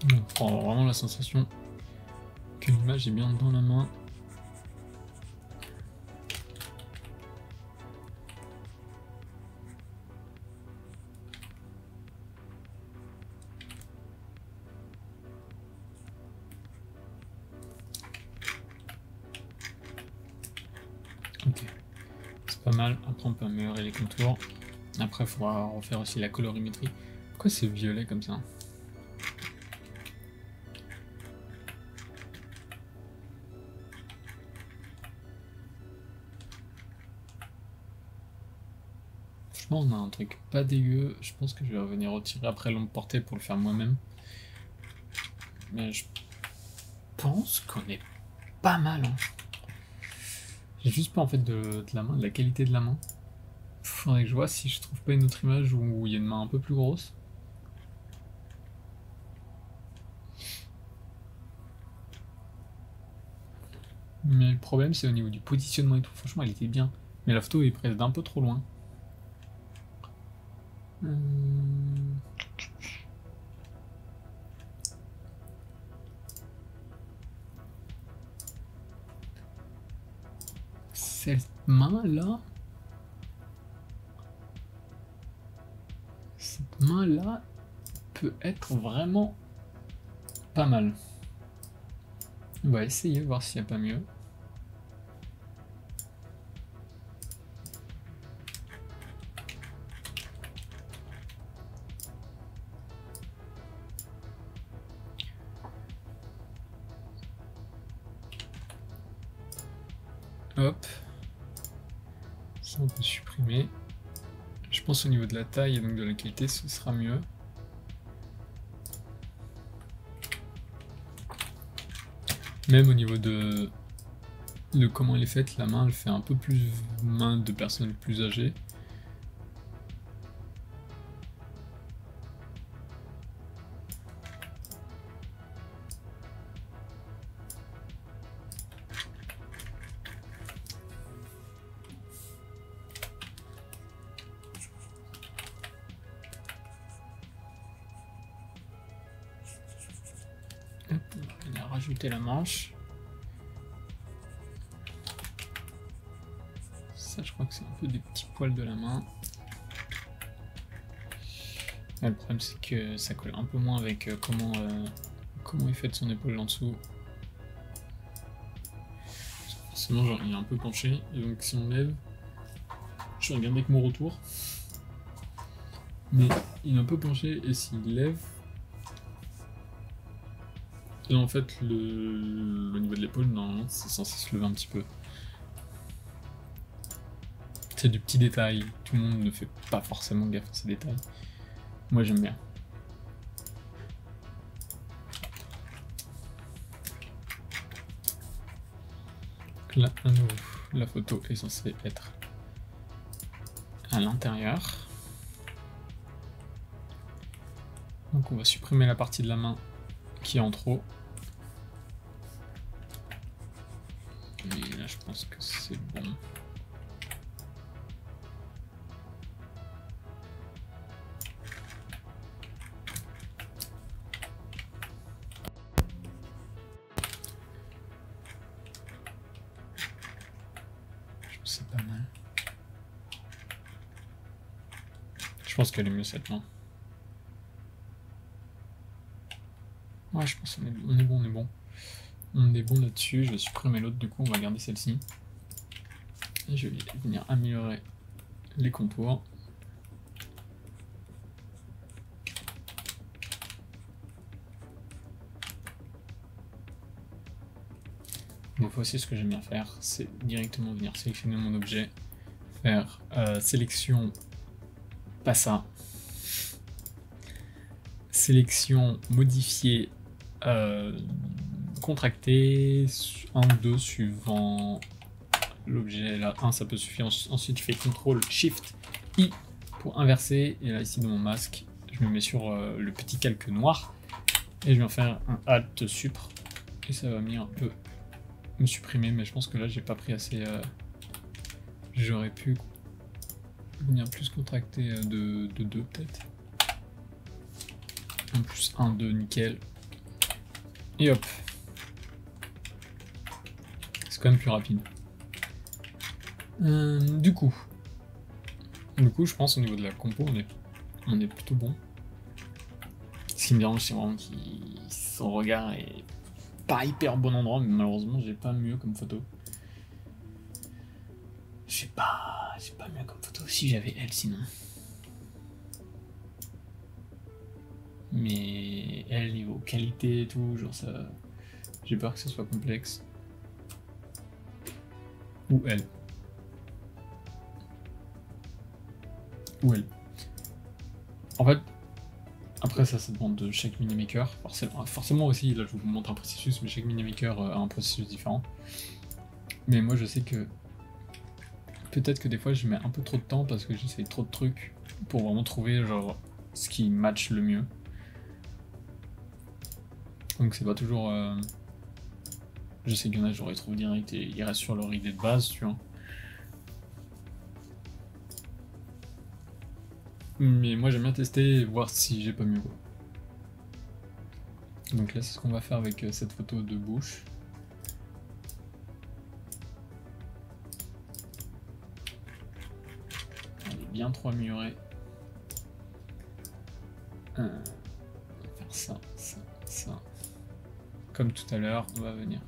On prend vraiment la sensation que l'image est bien dans la main. Ok, c'est pas mal. Après on peut améliorer les contours. Après il faudra refaire aussi la colorimétrie. Pourquoi c'est violet comme ça ? Franchement on a un truc pas dégueu. Je pense que je vais revenir retirer après l'ombre portée pour le faire moi-même. Mais je pense qu'on est pas mal. Hein. J'ai juste pas en fait de la main, de la qualité de la main. Faudrait que je vois si je trouve pas une autre image où il y a une main un peu plus grosse. Mais le problème c'est au niveau du positionnement et tout. Franchement elle était bien. Mais la photo est presque d'un peu trop loin. Cette main là. Cette main là peut être vraiment pas mal. On va essayer, voir s'il n'y a pas mieux. Hop. Ça on peut supprimer. Je pense au niveau de la taille et donc de la qualité, ce sera mieux. Même au niveau de comment elle est faite, la main elle fait un peu plus main de personnes plus âgées. Hop, on va rajouter la manche. Ça, je crois que c'est un peu des petits poils de la main. Ouais, le problème, c'est que ça colle un peu moins avec comment est faite son épaule en dessous. Forcément, genre, il est un peu penché, et donc si on lève, je regarde avec mon retour. Mais il est un peu penché, et s'il lève, et en fait, le niveau de l'épaule, normalement, c'est censé se lever un petit peu. C'est du petit détail, tout le monde ne fait pas forcément gaffe à ces détails. Moi j'aime bien. Donc là, à nouveau, la photo est censée être à l'intérieur. Donc on va supprimer la partie de la main qui est en trop. pense que c'est bon. C'est pas mal. Je pense qu'elle est mieux cette main. Ouais, je pense qu'on est bon, on est bon. On est bon là-dessus. Je vais supprimer l'autre, du coup, on va garder celle-ci. Et je vais venir améliorer les contours. Des fois aussi, ce que j'aime bien faire, c'est directement venir sélectionner mon objet, faire sélection, pas ça, sélection, modifier, contracter, 1 ou 2 suivant l'objet. Là, 1 ça peut suffire. Ensuite, je fais CTRL SHIFT I pour inverser. Et là, ici, dans mon masque, je me mets sur le petit calque noir et je vais en faire un Alt Supr et ça va venir un peu me supprimer, mais je pense que là j'ai pas pris assez. J'aurais pu venir plus contracter de 2 peut-être. En plus 1, 2, nickel. Et hop. C'est quand même plus rapide. Du coup, je pense au niveau de la compo, on est plutôt bon. Ce qui me dérange, c'est vraiment que son regard est pas hyper bon endroit, mais malheureusement j'ai pas mieux comme photo. J'ai pas mieux comme photo. Si j'avais elle sinon. Mais elle niveau qualité et tout, genre ça. J'ai peur que ce soit complexe. Ou elle. Ou elle. En fait, après ça demande de chaque mini-maker. Forcément aussi, là je vous montre un processus, mais chaque mini-maker a un processus différent. Mais moi je sais que peut-être que des fois je mets un peu trop de temps parce que j'essaye trop de trucs pour vraiment trouver genre ce qui match le mieux. Donc c'est pas toujours... Je sais qu'il y en a, je les trouve direct et ils restent sur leur idée de base, tu vois. Mais moi j'aime bien tester et voir si j'ai pas mieux quoi. Donc là c'est ce qu'on va faire avec cette photo de bouche. Elle est bien trop améliorée. On va faire ça, ça, ça. Comme tout à l'heure, on va venir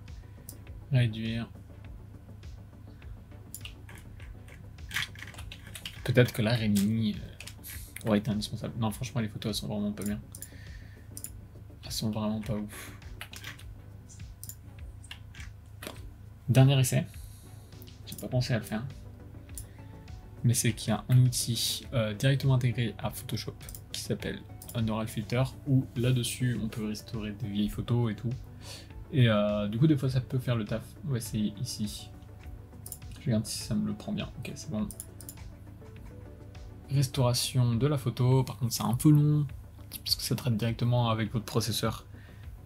réduire. Peut-être que la Rémi aurait été indispensable. Non, franchement, les photos, elles sont vraiment pas bien. Elles sont vraiment pas ouf. Dernier essai. J'ai pas pensé à le faire. Mais c'est qu'il y a un outil directement intégré à Photoshop qui s'appelle un Neural Filter, où là-dessus, on peut restaurer des vieilles photos et tout. Et du coup, des fois, ça peut faire le taf. On va essayer ici. Je regarde si ça me le prend bien. Ok, c'est bon. Restauration de la photo, par contre c'est un peu long, parce que ça traite directement avec votre processeur.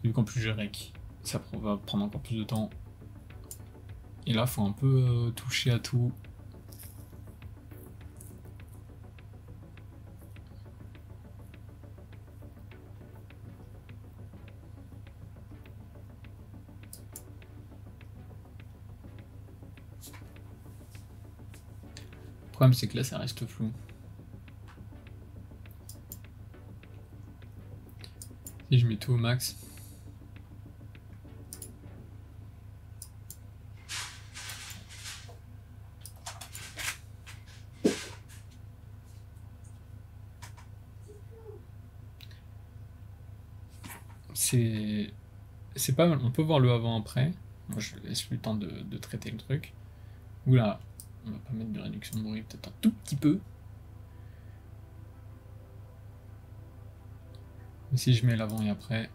Vu qu'en plus j'ai rec, ça va prendre encore plus de temps. Et là, faut un peu toucher à tout. Le problème c'est que là ça reste flou. Si je mets tout au max. C'est pas mal, on peut voir le avant-après. Moi je laisse le temps de traiter le truc. Oula, on va pas mettre de réduction de bruit, peut-être un tout petit peu. Mais si je mets l'avant et après,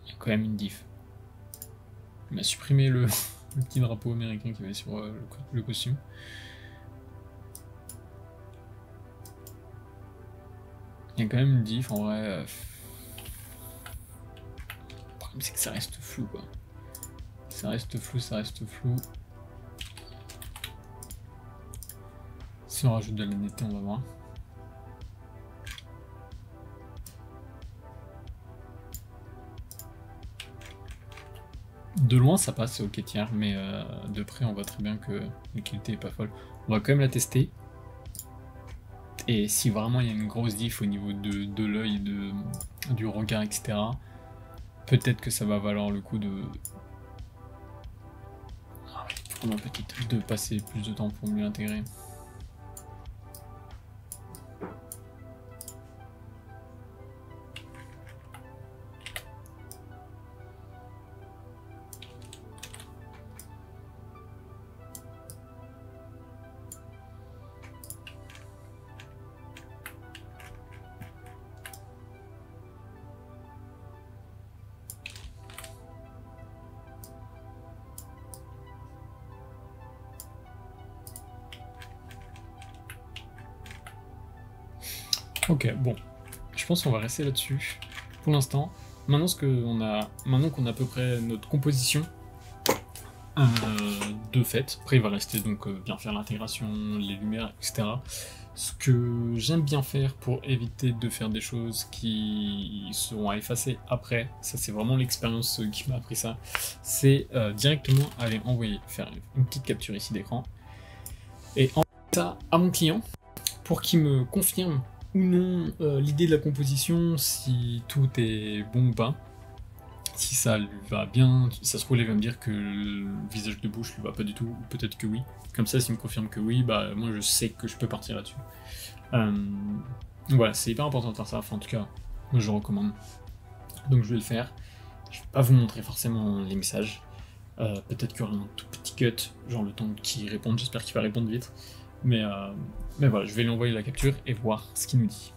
il y a quand même une diff. Il m'a supprimé le petit drapeau américain qu'il y avait sur le costume. Il y a quand même une diff en vrai. Le problème c'est que ça reste flou quoi. Ça reste flou, ça reste flou. Si on rajoute de la netteté, on va voir. De loin ça passe, c'est ok tiers, mais de près on voit très bien que la qualité est pas folle. On va quand même la tester. Et si vraiment il y a une grosse diff au niveau de l'œil, du regard, etc., peut-être que ça va valoir le coup de... Ah ouais, vraiment petite, de passer plus de temps pour mieux intégrer. Ok, bon, je pense qu'on va rester là-dessus pour l'instant. Maintenant qu'on a à peu près notre composition de fait, après il va rester donc bien faire l'intégration, les lumières, etc. Ce que j'aime bien faire pour éviter de faire des choses qui seront à effacer après, ça c'est vraiment l'expérience qui m'a appris ça, c'est directement aller faire une petite capture ici d'écran et envoyer ça à mon client pour qu'il me confirme ou non l'idée de la composition, si tout est bon ou pas. Si ça lui va bien, ça se trouve il va me dire que le visage de bouche lui va pas du tout, ou peut-être que oui. Comme ça, s'il me confirme que oui, bah moi je sais que je peux partir là-dessus. Voilà, c'est hyper important de faire ça, enfin en tout cas, moi je recommande. Donc je vais le faire. Je vais pas vous montrer forcément les messages. Peut-être qu'il y aura un tout petit cut, genre le temps qu'il réponde, j'espère qu'il va répondre vite. Mais voilà, je vais lui envoyer la capture et voir ce qu'il nous dit.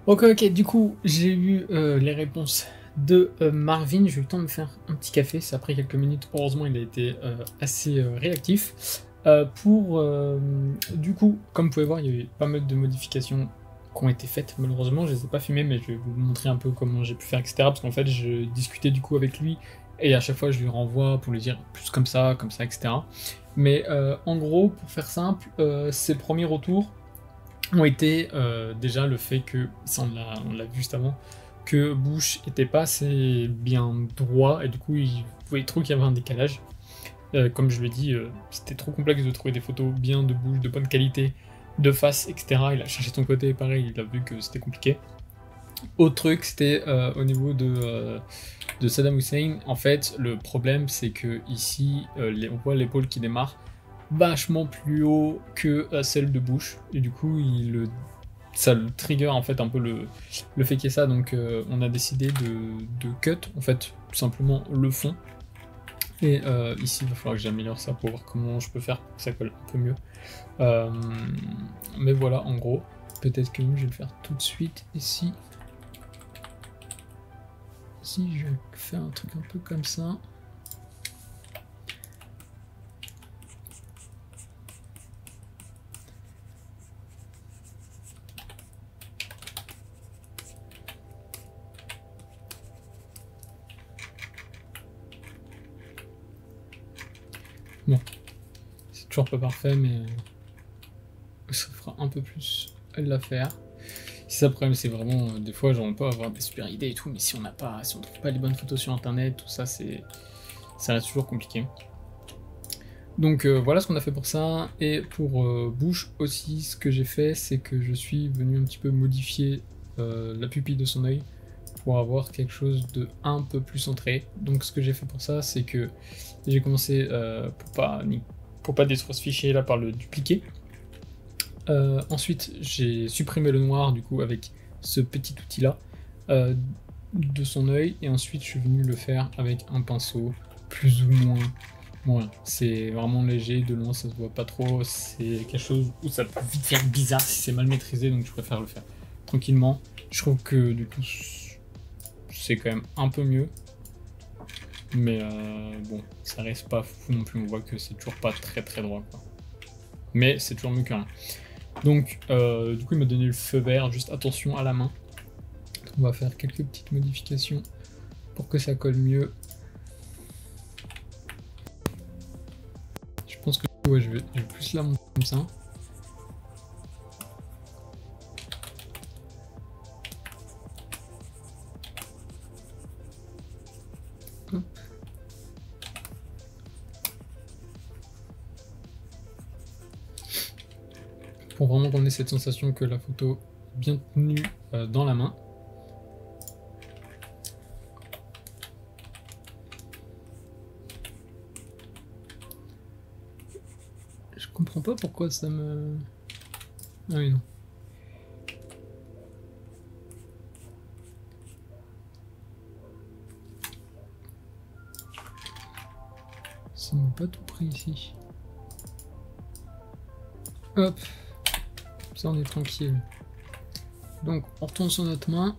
Ok, du coup, j'ai eu les réponses de Marvin. J'ai eu le temps de me faire un petit café, ça a pris quelques minutes. Heureusement, il a été assez réactif. Du coup, comme vous pouvez voir, il y a eu pas mal de modifications qui ont été faites. Malheureusement, je les ai pas filmées, mais je vais vous montrer un peu comment j'ai pu faire, etc. Parce qu'en fait, je discutais du coup avec lui et à chaque fois, je lui renvoie pour lui dire plus comme ça, etc. Mais en gros, pour faire simple, ses premiers retours ont été déjà le fait que, ça on l'a vu juste avant, que Bush était pas assez bien droit et du coup il voyait trop qu'il y avait un décalage. Comme je l'ai dit, c'était trop complexe de trouver des photos bien de Bush, de bonne qualité, de face, etc. Il a cherché de son côté, pareil, il a vu que c'était compliqué. Autre truc, c'était au niveau de Saddam Hussein. En fait, le problème c'est que ici, on voit l'épaule qui démarre vachement plus haut que celle de Bush et du coup ça le trigger en fait un peu le fait qu'il y ait ça, donc on a décidé de cut en fait tout simplement le fond et ici il va falloir que j'améliore ça pour voir comment je peux faire pour que ça colle un peu mieux, mais voilà en gros. Peut-être que je vais le faire tout de suite ici. Si je vais faire un truc un peu comme ça. Bon, c'est toujours pas parfait, mais ça fera un peu plus l'affaire. Si ça, le problème, c'est vraiment, des fois, genre, on peut avoir des super idées et tout, mais si on trouve pas les bonnes photos sur internet, tout ça, ça reste toujours compliqué. Donc voilà ce qu'on a fait pour ça. Et pour Bush aussi, ce que j'ai fait, c'est que je suis venu un petit peu modifier la pupille de son œil pour avoir quelque chose de un peu plus centré. Donc ce que j'ai fait pour ça, c'est que j'ai commencé, pour pas détruire ce fichier là par le dupliquer. Ensuite j'ai supprimé le noir du coup avec ce petit outil là de son œil, et ensuite je suis venu le faire avec un pinceau plus ou moins. Voilà, c'est vraiment léger, de loin ça se voit pas trop, c'est quelque chose où ça peut vite faire bizarre si c'est mal maîtrisé, donc je préfère le faire tranquillement. Je trouve que du coup c'est quand même un peu mieux, mais bon, ça reste pas fou non plus, on voit que c'est toujours pas très très droit quoi. Mais c'est toujours mieux que rien. Donc du coup il m'a donné le feu vert, juste attention à la main. On va faire quelques petites modifications pour que ça colle mieux. Je pense que ouais, je vais plus la monter comme ça. pour vraiment qu'on ait cette sensation que la photo est bien tenue dans la main. Je comprends pas pourquoi ça me... Ah oui, non. Ça m'a pas tout pris ici. Hop. Ça, on est tranquille. Donc, on retourne sur notre main.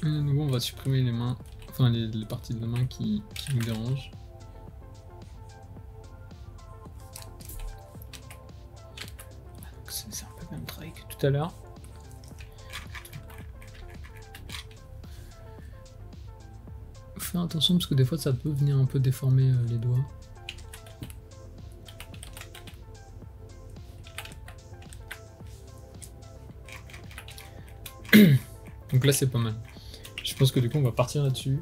Et de nouveau, on va supprimer les mains, enfin les parties de la main qui nous dérangent. C'est un peu le même travail que tout à l'heure. Faut faire attention parce que des fois ça peut venir un peu déformer les doigts. Donc là c'est pas mal. Je pense que du coup on va partir là-dessus.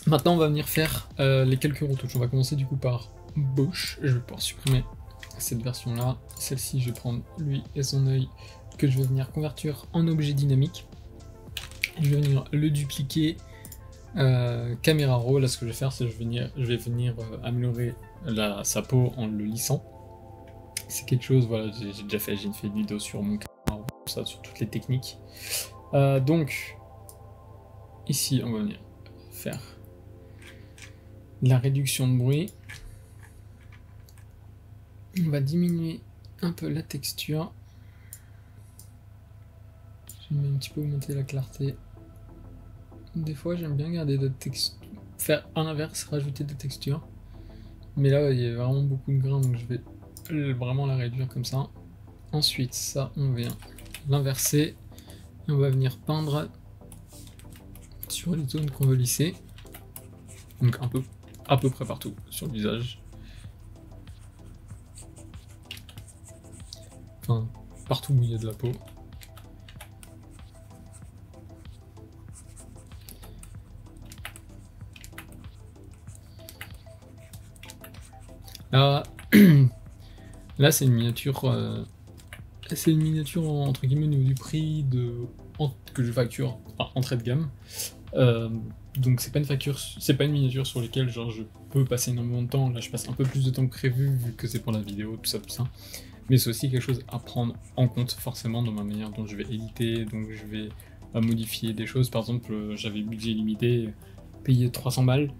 Maintenant on va venir faire les quelques retouches. On va commencer du coup par Bosch. Je vais pouvoir supprimer cette version là. Celle-ci je vais prendre lui et son œil que je vais venir convertir en objet dynamique. Je vais venir le dupliquer caméra raw. Là ce que je vais faire c'est que je vais venir améliorer sa peau en le lissant. C'est quelque chose, voilà, j'ai déjà fait une vidéo sur mon canal, ça, sur toutes les techniques. Donc, ici, on va venir faire la réduction de bruit. On va diminuer un peu la texture. Je vais un petit peu augmenter la clarté. Des fois, j'aime bien garder de texture, faire à l'inverse, rajouter des textures. Mais là, il y a vraiment beaucoup de grains, donc je vais vraiment la réduire comme ça. Ensuite, ça, on vient l'inverser. Et on va venir peindre sur les zones qu'on veut lisser. Donc à peu près partout sur le visage. Enfin, partout où il y a de la peau. Là c'est une miniature entre guillemets au niveau du prix que je facture enfin, en trait de gamme. Donc c'est pas une miniature sur laquelle genre je peux passer énormément de temps. Là je passe un peu plus de temps que prévu vu que c'est pour la vidéo, tout ça. Mais c'est aussi quelque chose à prendre en compte forcément dans ma manière dont je vais éditer, donc je vais modifier des choses. Par exemple, j'avais budget limité, payé 300 balles.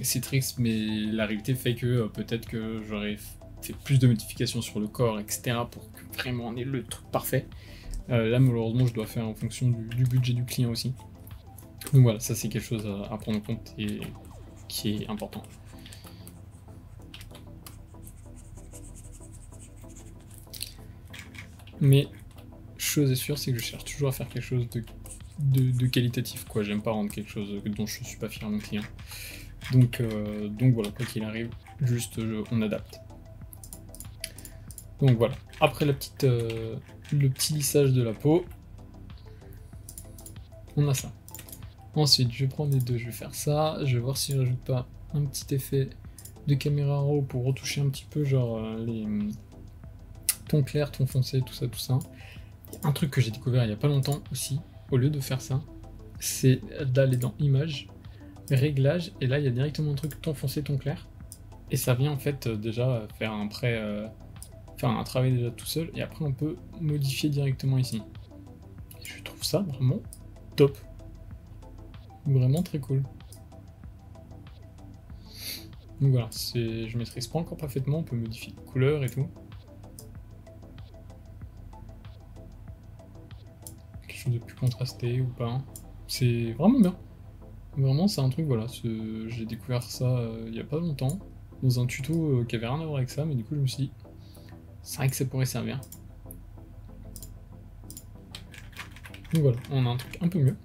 C'est triste, mais la réalité fait que peut-être que j'aurais fait plus de modifications sur le corps, etc. pour que vraiment on ait le truc parfait. Là, malheureusement, je dois faire en fonction du budget du client aussi. Donc voilà, ça c'est quelque chose à prendre en compte et qui est important. Mais chose est sûre, c'est que je cherche toujours à faire quelque chose de qualitatif, quoi. J'aime pas rendre quelque chose dont je suis pas fier à mon client. Donc voilà, quoi qu'il arrive, juste on adapte. Donc voilà, après le petit lissage de la peau, on a ça. Ensuite, je vais prendre les deux, je vais faire ça, je vais voir si je rajoute pas un petit effet de caméra raw pour retoucher un petit peu genre les tons clairs, tons foncés, tout ça. Un truc que j'ai découvert il y a pas longtemps aussi, au lieu de faire ça, c'est d'aller dans Images, Réglages, et là il y a directement un truc ton foncé, ton clair, et ça vient en fait déjà faire un travail déjà tout seul, et après on peut modifier directement ici. Et je trouve ça vraiment top. Vraiment très cool. Donc voilà, je maîtrise pas encore parfaitement, on peut modifier les couleurs et tout. Quelque chose de plus contrasté ou pas. C'est vraiment bien. Vraiment, c'est un truc, voilà, j'ai découvert ça il y a pas longtemps, dans un tuto qui avait rien à voir avec ça, mais du coup je me suis dit, c'est vrai que ça pourrait servir. Donc voilà, on a un truc un peu mieux.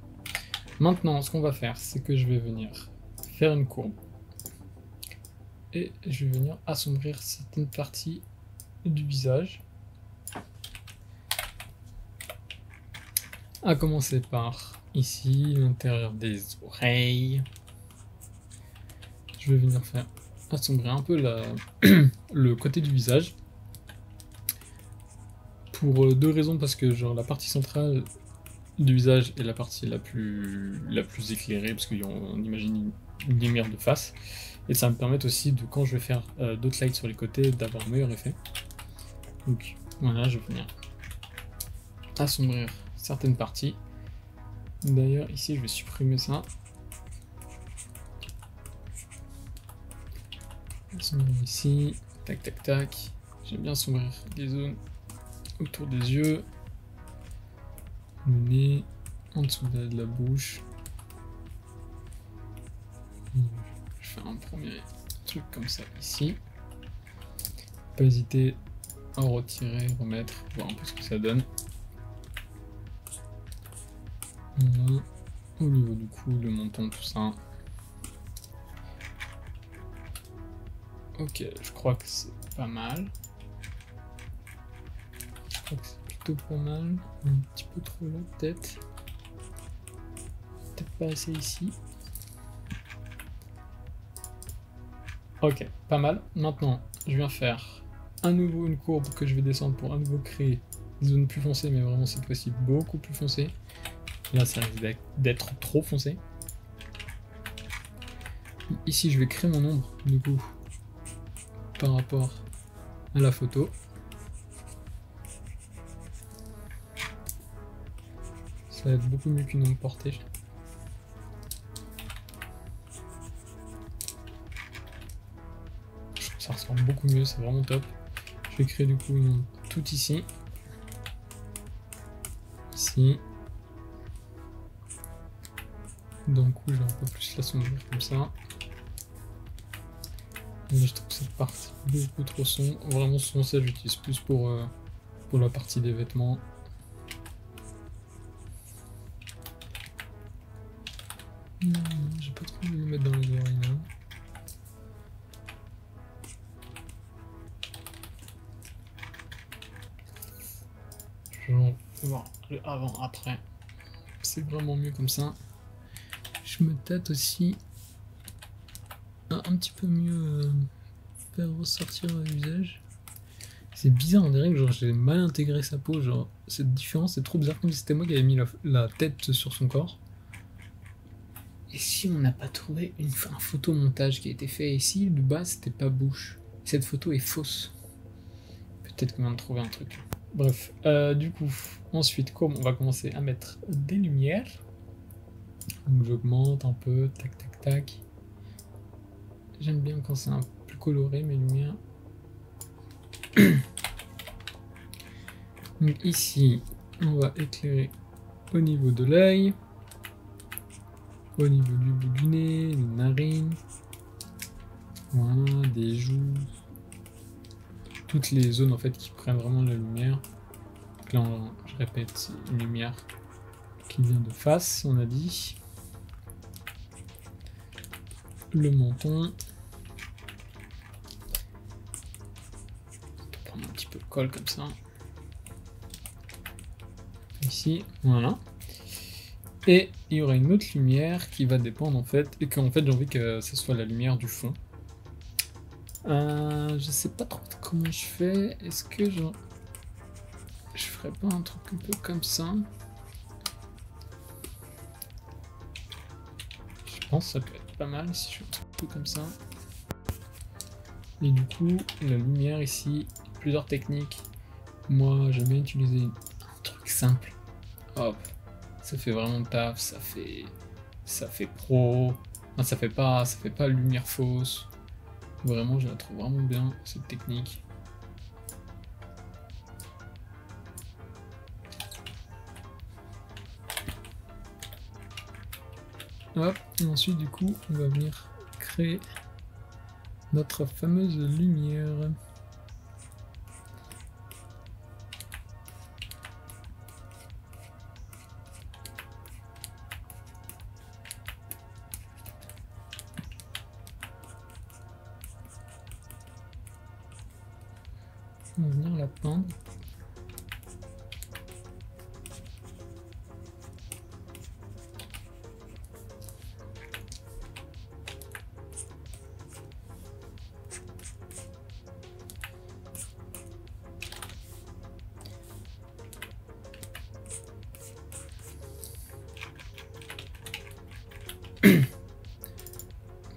Maintenant, ce qu'on va faire, c'est que je vais venir faire une courbe. et je vais venir assombrir certaines parties du visage. À commencer par ici, l'intérieur des oreilles. Je vais venir faire assombrir un peu le côté du visage. Pour deux raisons, parce que genre la partie centrale du visage est la partie la plus éclairée, parce qu'on imagine une lumière de face. Et ça va me permettre aussi, de quand je vais faire d'autres lights sur les côtés, d'avoir un meilleur effet. Donc voilà, je vais venir assombrir certaines parties. D'ailleurs, ici, je vais supprimer ça. Assombrir ici, tac tac tac. J'aime bien assombrir les zones autour des yeux, le nez, en dessous de la bouche. Je fais un premier truc comme ça ici. Pas hésiter à retirer, remettre, voir un peu ce que ça donne. Voilà. Au niveau du cou, le menton, tout ça. Ok, je crois que c'est pas mal. Je crois que c'est plutôt pas mal. Un petit peu trop là, peut-être. Peut-être pas assez ici. Ok, pas mal. Maintenant, je viens faire à nouveau une courbe que je vais descendre pour à nouveau créer des zones plus foncées, mais vraiment c'est possible beaucoup plus foncées. Là, ça risque d'être trop foncé. Ici, je vais créer mon ombre, du coup, par rapport à la photo. Ça va être beaucoup mieux qu'une ombre portée. Je trouve que ça ressemble beaucoup mieux, c'est vraiment top. Je vais créer du coup une ombre tout ici. Ici. D'un coup, je vais un peu plus l'assombrir comme ça. Mais je trouve cette partie beaucoup trop sombre. Vraiment, ce foncé, j'utilise plus pour la partie des vêtements. J'ai pas trop envie de le mettre dans les oreilles là. Je vais voir le avant-après. C'est vraiment mieux comme ça. Je me tâte aussi à un petit peu mieux faire ressortir le visage. C'est bizarre, on dirait que genre j'ai mal intégré sa peau, genre cette différence c'est trop bizarre, comme si c'était moi qui avais mis la tête sur son corps. Et si on n'a pas trouvé un photomontage qui a été fait ici, le bas c'était pas bouche. Cette photo est fausse. Peut-être qu'on vient de trouver un truc. Bref, du coup, ensuite, comme on va commencer à mettre des lumières. Donc j'augmente un peu, tac tac tac. J'aime bien quand c'est un peu plus coloré mes lumières. Donc ici, on va éclairer au niveau de l'œil, au niveau du bout du nez, des narines, voilà, des joues, toutes les zones en fait qui prennent vraiment la lumière. Donc là, je répète, c'est une lumière qui vient de face, on a dit. Le menton. On peut prendre un petit peu de colle comme ça. Ici, voilà. Et il y aura une autre lumière qui va dépendre en fait, et qu'en fait j'ai envie que ce soit la lumière du fond. Je sais pas trop comment je fais. Est-ce que je ferais pas un truc un peu comme ça? Je pense que ça peut être pas mal si je fais un truc un peu comme ça. Et du coup, la lumière ici, plusieurs techniques. Moi, j'aime bien utiliser un truc simple. Hop, ça fait vraiment le taf, ça fait pro. Non, ça fait pas lumière fausse. Vraiment, je la trouve vraiment bien cette technique. Hop, et ensuite du coup, on va venir créer notre fameuse lumière. On va venir la peindre.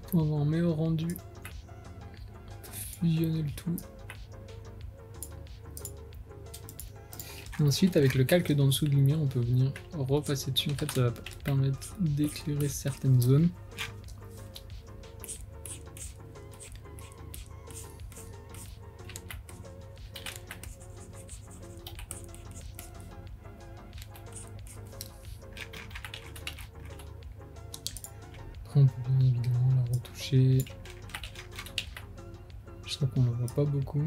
Pour avoir un meilleur rendu, fusionner le tout. Ensuite, avec le calque d'en dessous de lumière, on peut venir repasser dessus. En fait, ça va permettre d'éclairer certaines zones. Après, on peut bien évidemment la retoucher. Je trouve qu'on ne la voit pas beaucoup.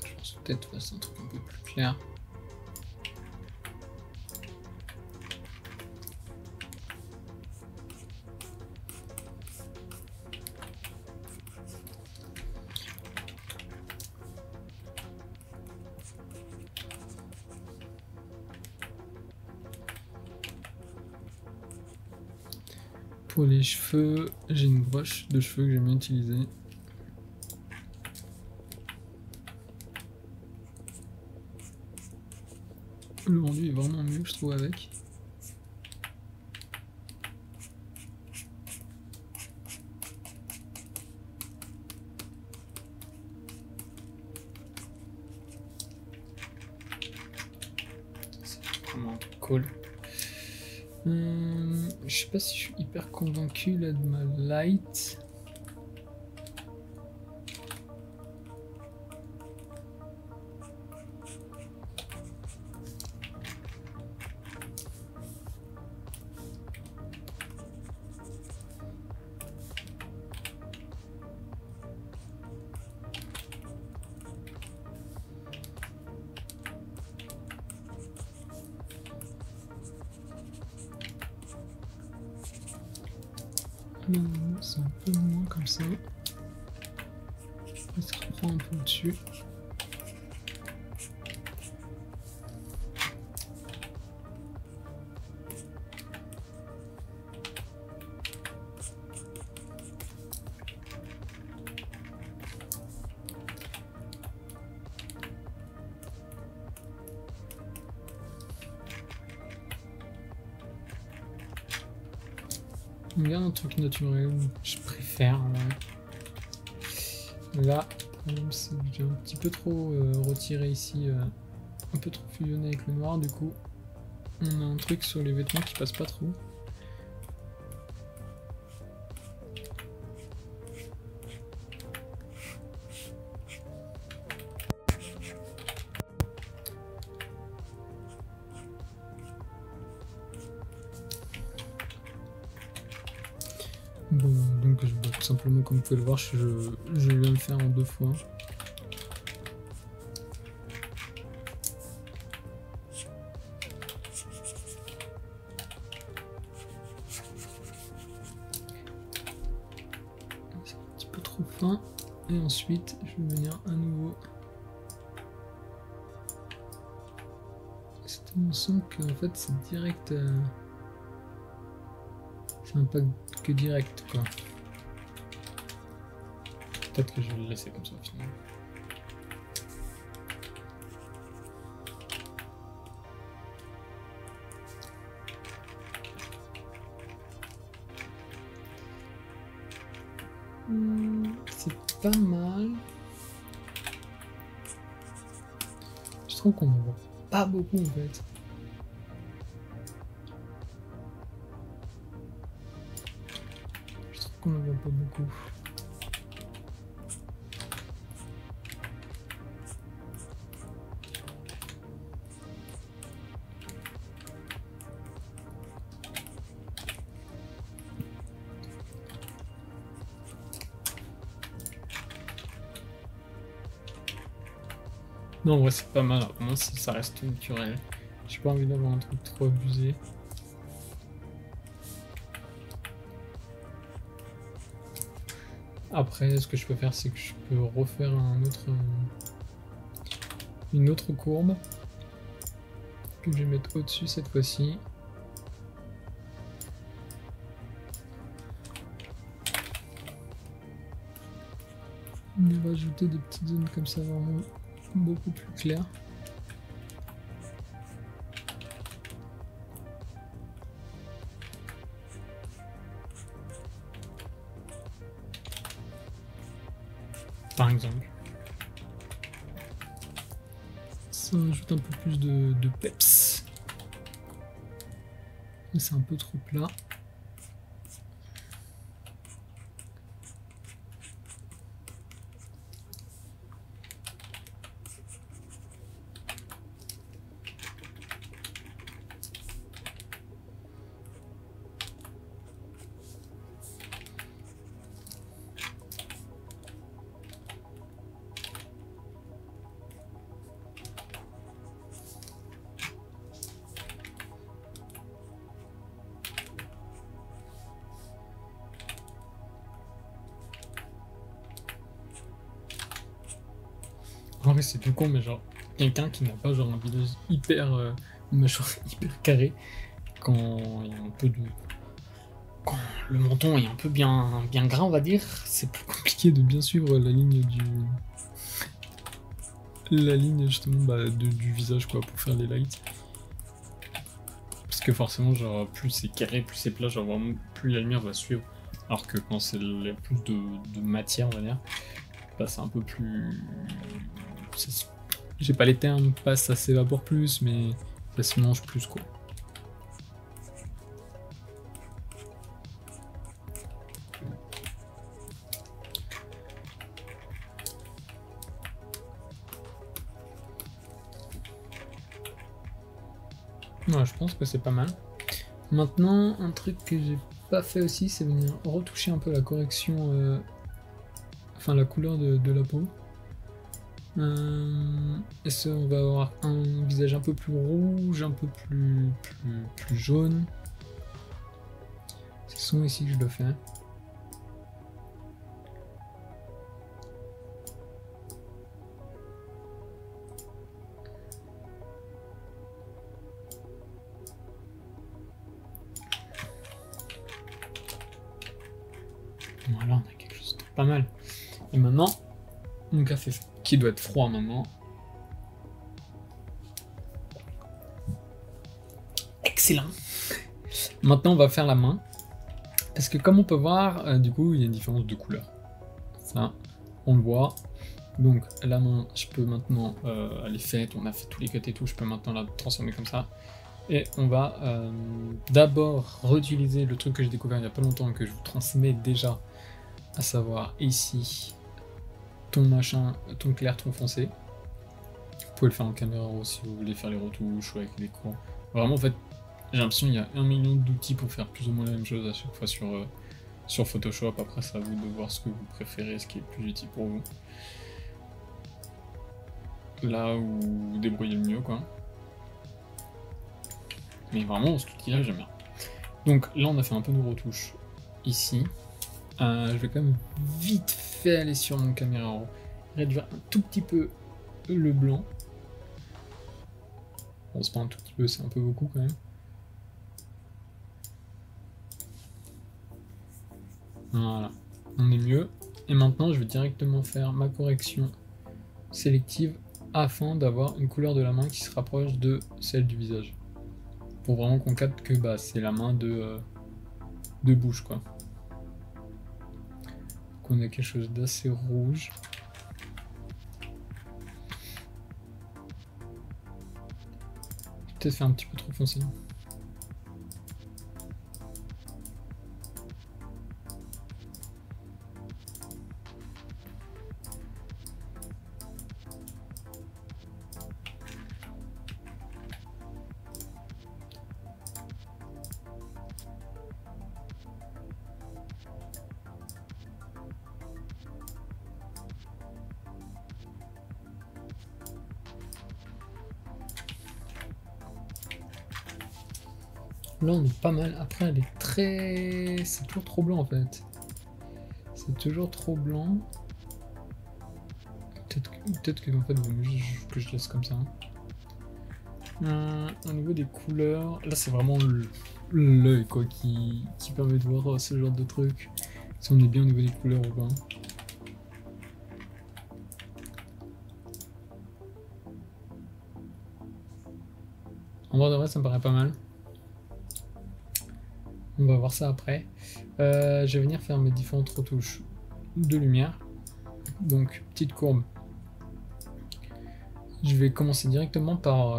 Je pense peut-être faire un truc un peu plus clair. Pour les cheveux, j'ai une broche de cheveux que j'aime bien utiliser. Le rendu est vraiment mieux, je trouve, avec. C'est vraiment cool. Je sais pas si je suis hyper convaincu là de ma light. C'est un peu moins comme ça. On se reprend un peu au-dessus. On garde un truc naturel, je préfère. Là, j'ai un petit peu trop retiré ici, un peu trop fusionné avec le noir, du coup on a un truc sur les vêtements qui passe pas trop. Bon, donc tout simplement, comme vous pouvez le voir, je viens le faire en 2 fois. C'est un petit peu trop fin. Et ensuite, je vais venir à nouveau. C'est tellement simple qu'en fait, c'est direct. C'est un pack que direct, quoi. Peut-être que je vais le laisser comme ça finalement. C'est pas mal. Je trouve qu'on en voit pas beaucoup en fait. Je trouve qu'on en voit pas beaucoup. Non, ouais, c'est pas mal. Au moins, ça reste naturel. J'ai pas envie d'avoir un truc trop abusé. Après, ce que je peux faire, c'est que je peux refaire une autre courbe que je vais mettre au-dessus cette fois-ci. On va rajouter des petites zones comme ça, vraiment beaucoup plus claires. Par exemple. Ça ajoute un peu plus de peps. C'est un peu trop plat. En vrai, c'est tout con, mais genre, quelqu'un qui n'a pas genre un visage hyper, mâchoire hyper carré, quand il y a un peu de. Quand le menton est un peu bien gras, on va dire, c'est plus compliqué de bien suivre la ligne justement du visage quoi pour faire les lights. Parce que forcément, genre, plus c'est carré, plus c'est plat, genre vraiment, plus la lumière va suivre. Alors que quand c'est plus de matière, on va dire, bah, c'est un peu plus. J'ai pas les termes, pas ça s'évapore plus, mais ça se mange plus quoi. Ouais, je pense que c'est pas mal. Maintenant, un truc que j'ai pas fait aussi, c'est venir retoucher un peu la correction, enfin la couleur de la peau. Et ça, on va avoir un visage un peu plus rouge, un peu plus jaune. C'est son ici que je le fais. Voilà, on a quelque chose de pas mal. Et maintenant, mon café qui doit être froid maintenant. Excellent. Maintenant, on va faire la main. Parce que comme on peut voir, du coup, il y a une différence de couleur. Ça, on le voit. Donc, la main, je peux maintenant, elle est faite, on a fait tous les cuts et tout, je peux maintenant la transformer comme ça. Et on va d'abord réutiliser le truc que j'ai découvert il n'y a pas longtemps, que je vous transmets déjà, à savoir ici, ton machin, ton clair, ton foncé. Vous pouvez le faire en caméra raw si vous voulez faire les retouches ou avec les cours. Vraiment, en fait, j'ai l'impression qu'il y a 1 million d'outils pour faire plus ou moins la même chose à chaque fois sur Photoshop. Après, c'est à vous de voir ce que vous préférez, ce qui est le plus utile pour vous. Là où vous débrouillez le mieux, quoi. Mais vraiment, cet outil-là, j'aime bien. Donc là, on a fait un peu de retouches ici. Je vais quand même vite fait aller sur mon caméra raw, réduire un tout petit peu le blanc. Bon, c'est pas un tout petit peu, c'est un peu beaucoup quand même. Voilà, on est mieux. Et maintenant, je vais directement faire ma correction sélective afin d'avoir une couleur de la main qui se rapproche de celle du visage. Pour vraiment qu'on capte que bah, c'est la main de bouche, quoi. Donc on a quelque chose d'assez rouge. Peut-être faire un petit peu trop foncé. Là on est pas mal, après elle est très... c'est toujours trop blanc en fait. C'est toujours trop blanc. Peut-être que en fait, vaut mieux que je laisse comme ça. Au niveau des couleurs, là c'est vraiment l'œil quoi qui permet de voir ce genre de truc. Si on est bien au niveau des couleurs ou pas. En vrai de vrai, ça me paraît pas mal. On va voir ça après. Je vais venir faire mes différentes retouches de lumière. Donc, petite courbe. Je vais commencer directement par...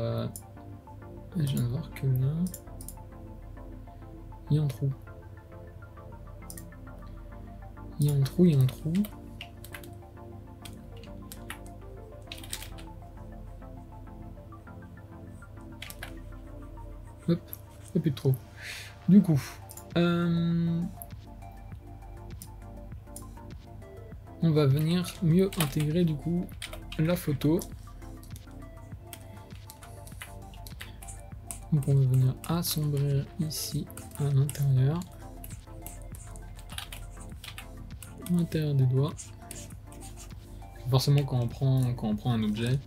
je viens de voir que là... Il y a un trou. Il y a un trou, il y a un trou. Hop, il n'y a plus de trou. Du coup... on va venir mieux intégrer du coup la photo. Donc on va venir assombrir ici à l'intérieur des doigts. Forcément quand on prend un objet,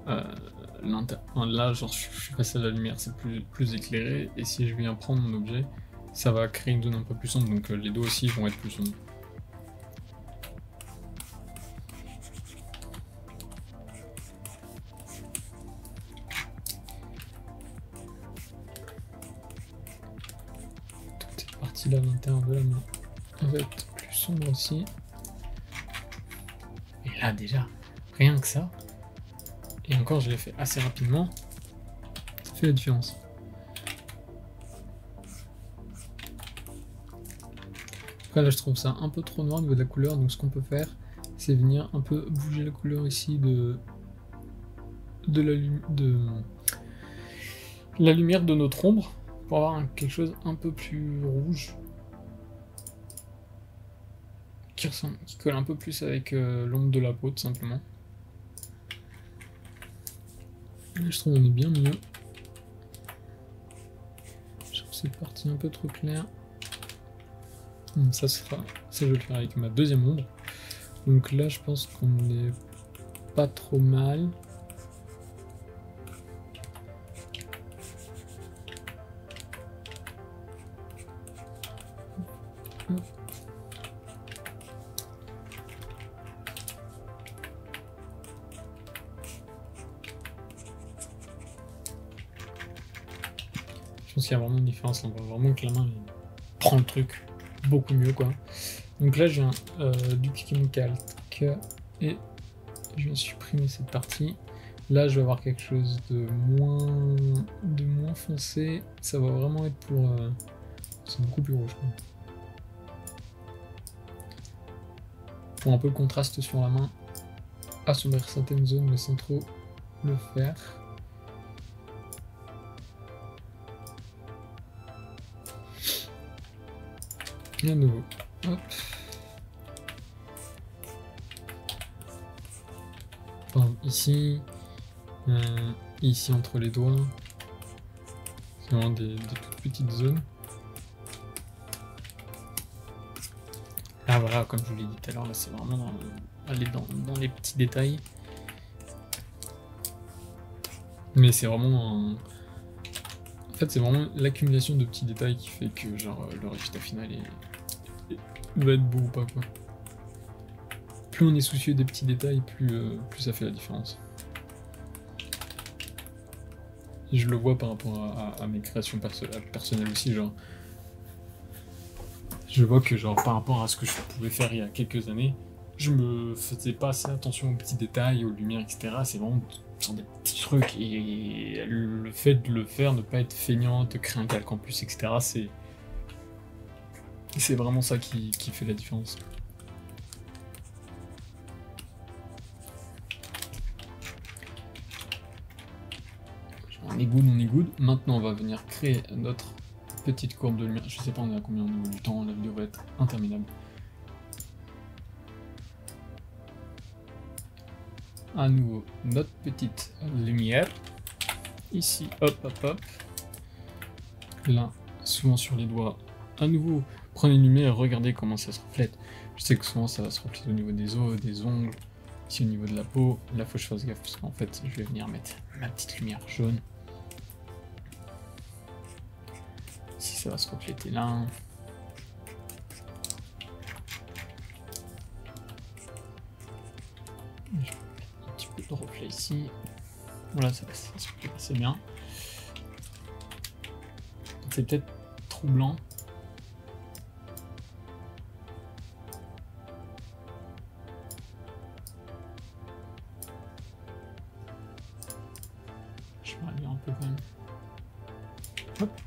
là genre je suis passé à la lumière, c'est plus éclairé, et si je viens prendre mon objet, ça va créer une zone un peu plus sombre, donc les doigts aussi vont être plus sombres. Toute cette partie-là à l'intérieur de la main va être plus sombre aussi. Et là déjà, rien que ça, et encore je l'ai fait assez rapidement, ça fait la différence. Après là je trouve ça un peu trop noir au niveau de la couleur, donc ce qu'on peut faire c'est venir un peu bouger la couleur ici de la lumière de notre ombre pour avoir quelque chose un peu plus rouge qui colle un peu plus avec l'ombre de la peau tout simplement. Là, je trouve qu'on est bien mieux. Je trouve cette partie un peu trop claire. Ça je vais le faire avec ma deuxième ombre. Donc là je pense qu'on est pas trop mal. Je pense qu'il y a vraiment une différence, on voit vraiment que la main prend le truc beaucoup mieux quoi. Donc là je viens dupliquer mon calque et je viens supprimer cette partie. Là je vais avoir quelque chose de moins foncé, ça va vraiment être pour... c'est beaucoup plus rouge quoi. Pour un peu le contraste sur la main, assombrir certaines zones mais sans trop le faire. Et à nouveau, hop. Enfin, ici entre les doigts, c'est vraiment des toutes petites zones. Là voilà, comme je vous l'ai dit tout à l'heure, là c'est vraiment aller dans les petits détails. Mais c'est vraiment en fait c'est vraiment l'accumulation de petits détails qui fait que genre le résultat final va être beau ou pas quoi. Plus on est soucieux des petits détails, plus ça fait la différence. Et je le vois par rapport à mes créations personnelles aussi, genre. Je vois que genre par rapport à ce que je pouvais faire il y a quelques années, je me faisais pas assez attention aux petits détails, aux lumières, etc. C'est vraiment des petits trucs, et le fait de le faire, ne pas être feignant, de créer un calque en plus, etc. C'est vraiment ça qui fait la différence. On est good. Maintenant on va venir créer notre petite courbe de lumière. Je sais pas on est à combien au niveau du temps, la vidéo va être interminable. À nouveau notre petite lumière. Ici, hop. Là, souvent sur les doigts. À nouveau, prenez une lumière et regardez comment ça se reflète. Je sais que souvent ça va se refléter au niveau des os, des ongles, ici au niveau de la peau. Là faut que je fasse gaffe parce qu'en fait je vais venir mettre ma petite lumière jaune. Ici ça va se refléter là. Je vais mettre un petit peu de reflet ici. Voilà, ça se reflète assez bien. C'est peut-être troublant. Je vais réduire un peu quand même. Hop.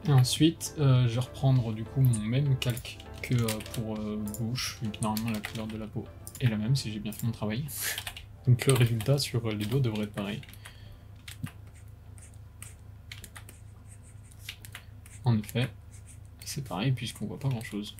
Et ensuite, je vais reprendre du coup mon même calque que pour bouche, vu que normalement la couleur de la peau est la même si j'ai bien fait mon travail. Donc le résultat sur les doigts devrait être pareil. En effet, c'est pareil puisqu'on voit pas grand chose.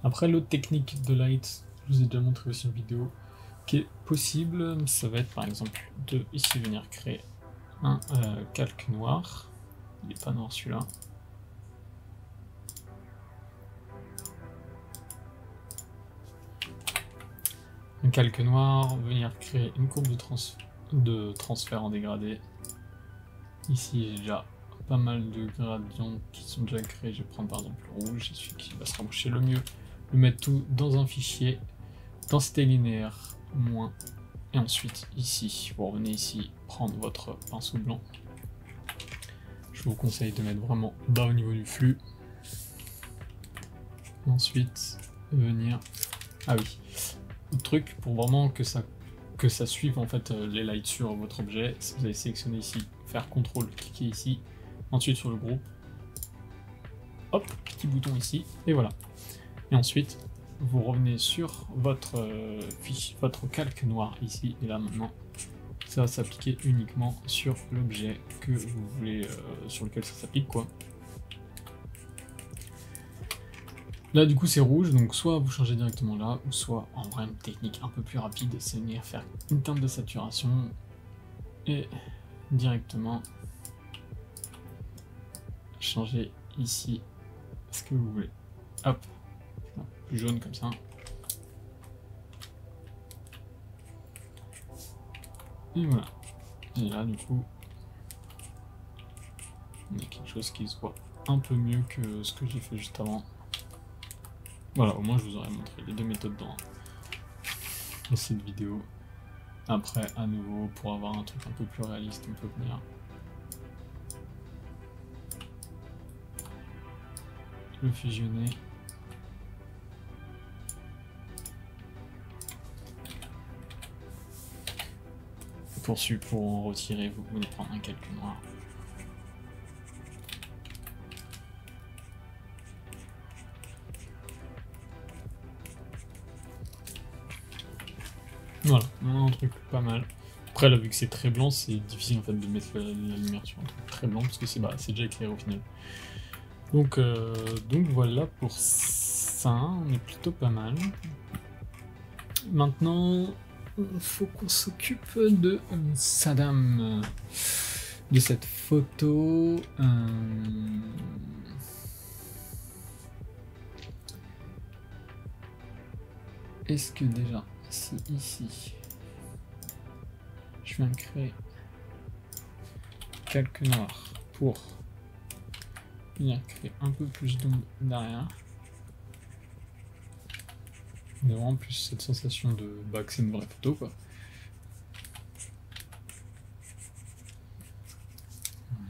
Après l'autre technique de light, je vous ai déjà montré aussi une vidéo, qui est possible, ça va être par exemple de ici venir créer un calque noir. Il n'est pas noir celui-là. Un calque noir, venir créer une courbe de transfert en dégradé. Ici j'ai déjà pas mal de gradients qui sont déjà créés. Je vais prendre par exemple le rouge, c'est celui qui va se rapprocher le mieux. Le mettre tout dans un fichier, densité linéaire, moins. Et ensuite ici, vous revenez ici, prendre votre pinceau blanc. Je vous conseille de mettre vraiment bas au niveau du flux. Ensuite, venir... Ah oui, le truc pour vraiment que ça suive en fait les lights sur votre objet, si vous allez sélectionner ici, faire CTRL, cliquer ici, ensuite sur le groupe, hop, petit bouton ici, et voilà. Et ensuite, vous revenez sur votre votre calque noir ici, et là maintenant, ça va s'appliquer uniquement sur l'objet que vous voulez, sur lequel ça s'applique quoi. Là du coup c'est rouge, donc soit vous changez directement là, ou soit en vrai une technique un peu plus rapide, c'est venir faire une teinte de saturation et directement changer ici ce que vous voulez. Hop, plus jaune comme ça. Et voilà. Et là du coup, on a quelque chose qui se voit un peu mieux que ce que j'ai fait juste avant. Voilà, au moins je vous aurais montré les deux méthodes dans cette vidéo. Après, à nouveau, pour avoir un truc un peu plus réaliste, on peut venir le fusionner. Pour en retirer, vous pouvez prendre un calque noir. Voilà, on a un truc pas mal. Après là vu que c'est très blanc, c'est difficile en fait de mettre la lumière sur un truc très blanc parce que c'est déjà éclairé au final. Donc voilà pour ça, on est plutôt pas mal. Maintenant, il faut qu'on s'occupe de Saddam, de cette photo. Est-ce que déjà, si ici, je viens de créer calque noir pour venir créer un peu plus d'ombre derrière, on a vraiment plus cette sensation de que c'est une vraie photo quoi.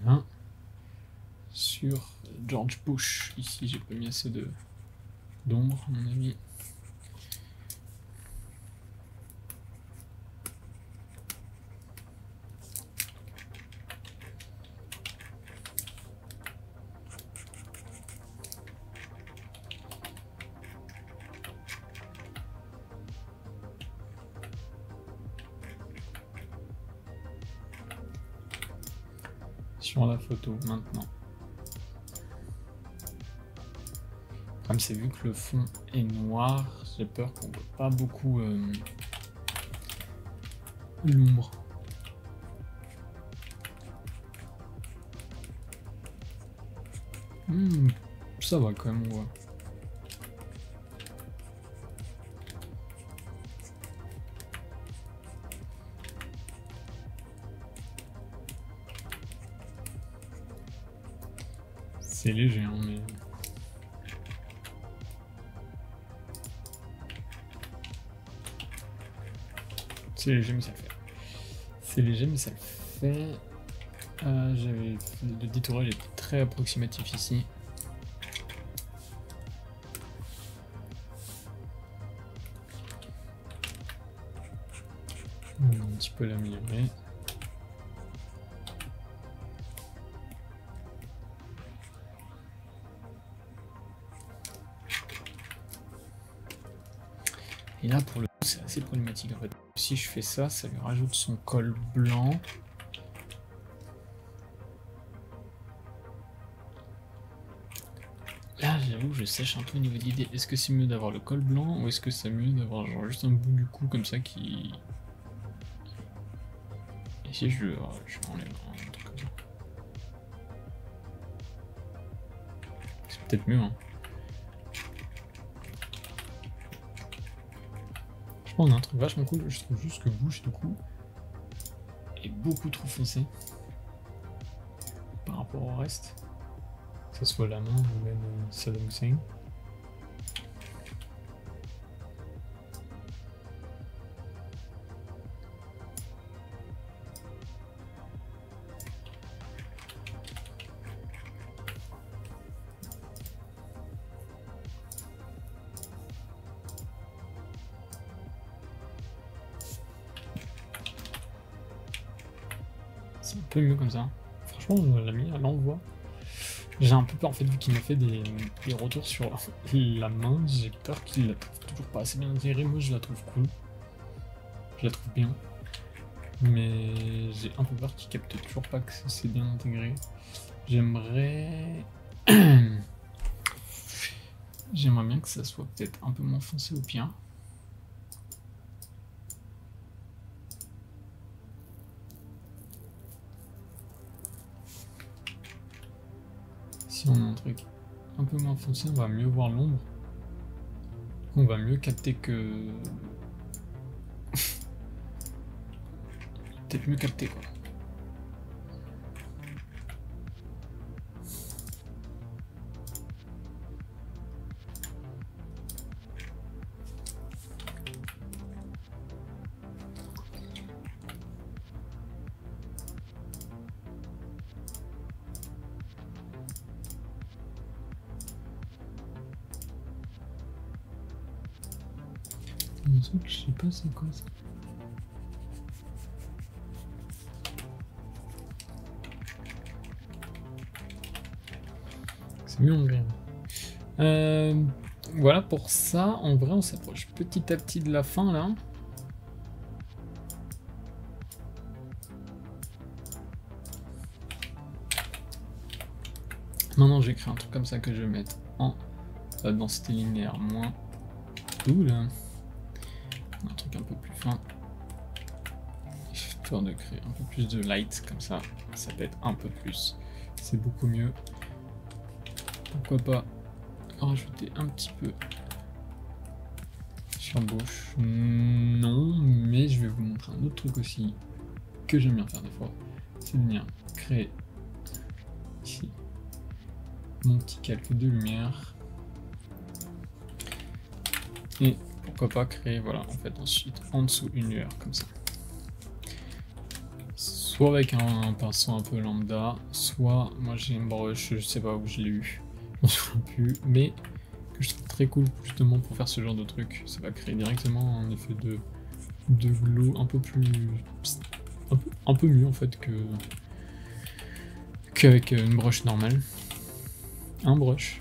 Voilà. Sur George Bush, ici j'ai pas mis assez d'ombre à mon avis. Sur la photo maintenant. Comme c'est vu que le fond est noir, j'ai peur qu'on ne voit pas beaucoup l'ombre. Ça va quand même, on voit. C'est léger, hein, mais... C'est léger, mais ça le fait. C'est léger, mais ça le fait. Le détourage était très approximatif ici. On va un petit peu l'améliorer. Et là, pour le coup, c'est assez problématique en fait. Si je fais ça, ça lui rajoute son col blanc. Là, j'avoue, je sèche un peu au niveau de l'idée. Est-ce que c'est mieux d'avoir le col blanc ou est-ce que c'est mieux d'avoir genre juste un bout du cou comme ça qui... Et si je enlève un truc comme ça. C'est peut-être mieux, hein. Je pense qu'on a un truc vachement cool, je trouve juste que bouche du coup est beaucoup trop foncé par rapport au reste. Que ce soit la main ou même Saddam Hussein. C'est un peu mieux comme ça. Franchement, la lumière, là on voit. J'ai un peu peur en fait, vu qu'il m'a fait des retours sur la main, j'ai peur qu'il la trouve toujours pas assez bien intégrée. Moi je la trouve cool. Je la trouve bien. Mais j'ai un peu peur qu'il capte toujours pas que c'est bien intégré. J'aimerais... J'aimerais bien que ça soit peut-être un peu moins foncé au pire. Si on a un truc un peu moins foncé, on va mieux voir l'ombre. On va mieux capter que... Peut-être mieux capter quoi. Un truc, je sais pas c'est quoi ça. C'est mieux en gris. Voilà pour ça. En vrai, on s'approche petit à petit de la fin là. Maintenant, je vais créer un truc comme ça que je vais mettre en densité linéaire moins 12. Un truc un peu plus fin. Histoire de créer un peu plus de light comme ça. Ça pète un peu plus. C'est beaucoup mieux. Pourquoi pas rajouter un petit peu sur bouche? Non, mais je vais vous montrer un autre truc aussi que j'aime bien faire des fois. C'est venir créer ici mon petit calque de lumière. Et pourquoi pas créer, voilà, en fait, ensuite en dessous une lueur comme ça. Soit avec un pinceau un peu lambda, soit moi j'ai une broche, je sais pas où je l'ai eu, je m'en souviens plus, mais que je trouve très cool justement pour faire ce genre de truc. Ça va créer directement un effet de glow un peu plus, un peu mieux en fait qu'avec une broche normale. Un brush.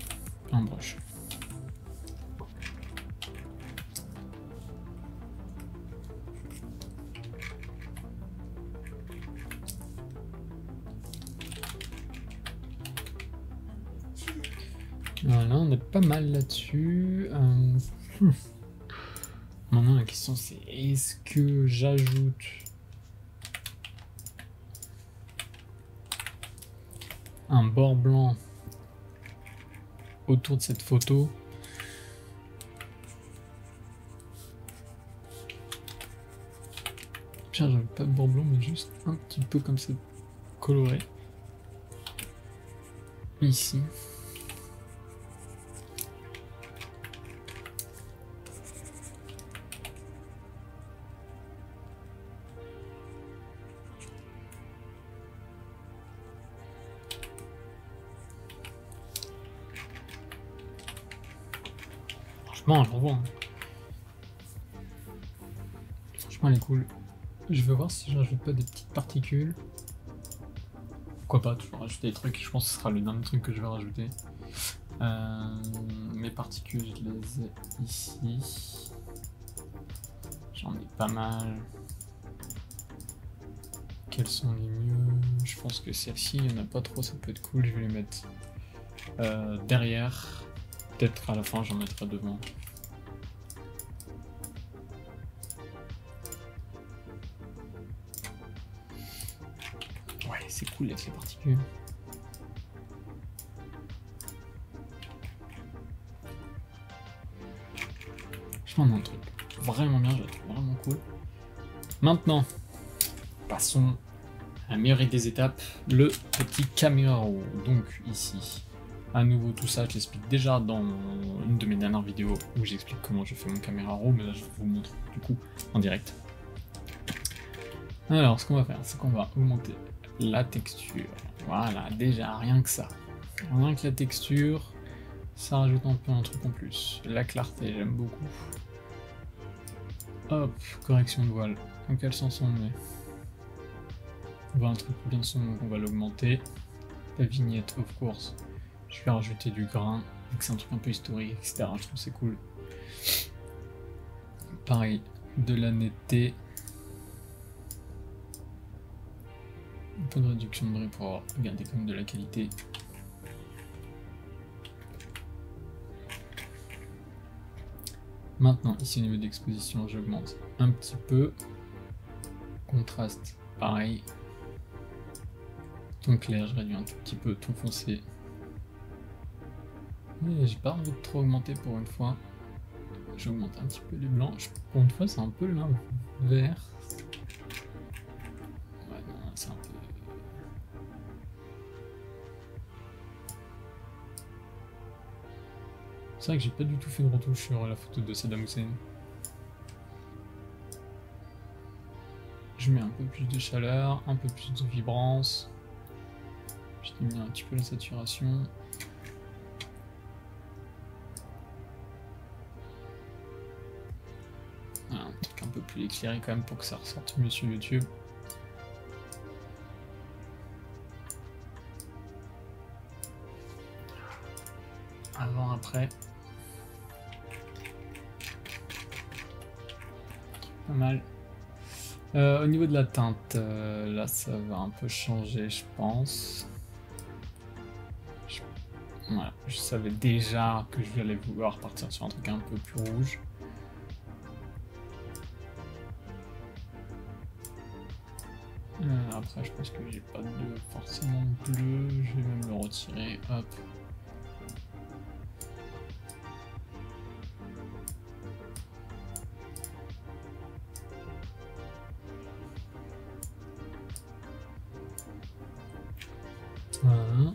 Voilà, on est pas mal là-dessus. Maintenant, la question c'est est-ce que j'ajoute un bord blanc autour de cette photo? Pire, j'avais pas de bord blanc, mais juste un petit peu comme ça, coloré. Ici. Franchement, j'en vois. Hein. Franchement, elle est cool. Je vais voir si je rajoute pas des petites particules. Pourquoi pas, toujours rajouter des trucs. Je pense que ce sera le dernier truc que je vais rajouter. Mes particules, je les ai ici. J'en ai pas mal. Quelles sont les mieux? Je pense que celle-ci, il n'y en a pas trop, ça peut être cool. Je vais les mettre derrière. Peut-être à la fin, j'en mettrai devant. Ouais, c'est cool avec les particules. Je m'en ai un truc vraiment bien, je le trouve vraiment cool. Maintenant, passons à la meilleure des étapes, le petit caméraro. Donc ici, à nouveau tout ça, je l'explique déjà dans une de mes dernières vidéos où j'explique comment je fais mon caméraro, mais là je vous montre du coup en direct. Alors ce qu'on va faire, c'est qu'on va augmenter la texture. Voilà, déjà rien que ça. Rien que la texture, ça rajoute un peu un truc en plus. La clarté, j'aime beaucoup. Hop, correction de voile. Dans quel sens on est? On voit un truc bien sombre, donc on va l'augmenter. La vignette, of course. Je vais rajouter du grain, donc c'est un truc un peu historique, etc. Je trouve c'est cool. Pareil, de la netteté. Un peu de réduction de bruit pour garder quand même de la qualité. Maintenant, ici au niveau d'exposition, j'augmente un petit peu. Contraste, pareil. Ton clair, je réduis un tout petit peu. Ton foncé. J'ai pas envie de trop augmenter pour une fois. J'augmente un petit peu les blancs. Pour une fois, c'est un peu là, vert. Ouais, non, c'est un peu... C'est vrai que j'ai pas du tout fait de retouche sur la photo de Saddam Hussein. Je mets un peu plus de chaleur, un peu plus de vibrance. Je diminue un petit peu la saturation. Voilà, un truc un peu plus éclairé quand même pour que ça ressorte mieux sur YouTube. Avant, après. Pas mal. Au niveau de la teinte, là ça va un peu changer, je pense. Voilà, je savais déjà que je allais vouloir partir sur un truc un peu plus rouge. Après, je pense que j'ai pas de forcément bleu, je vais même le retirer. Hop. Voilà.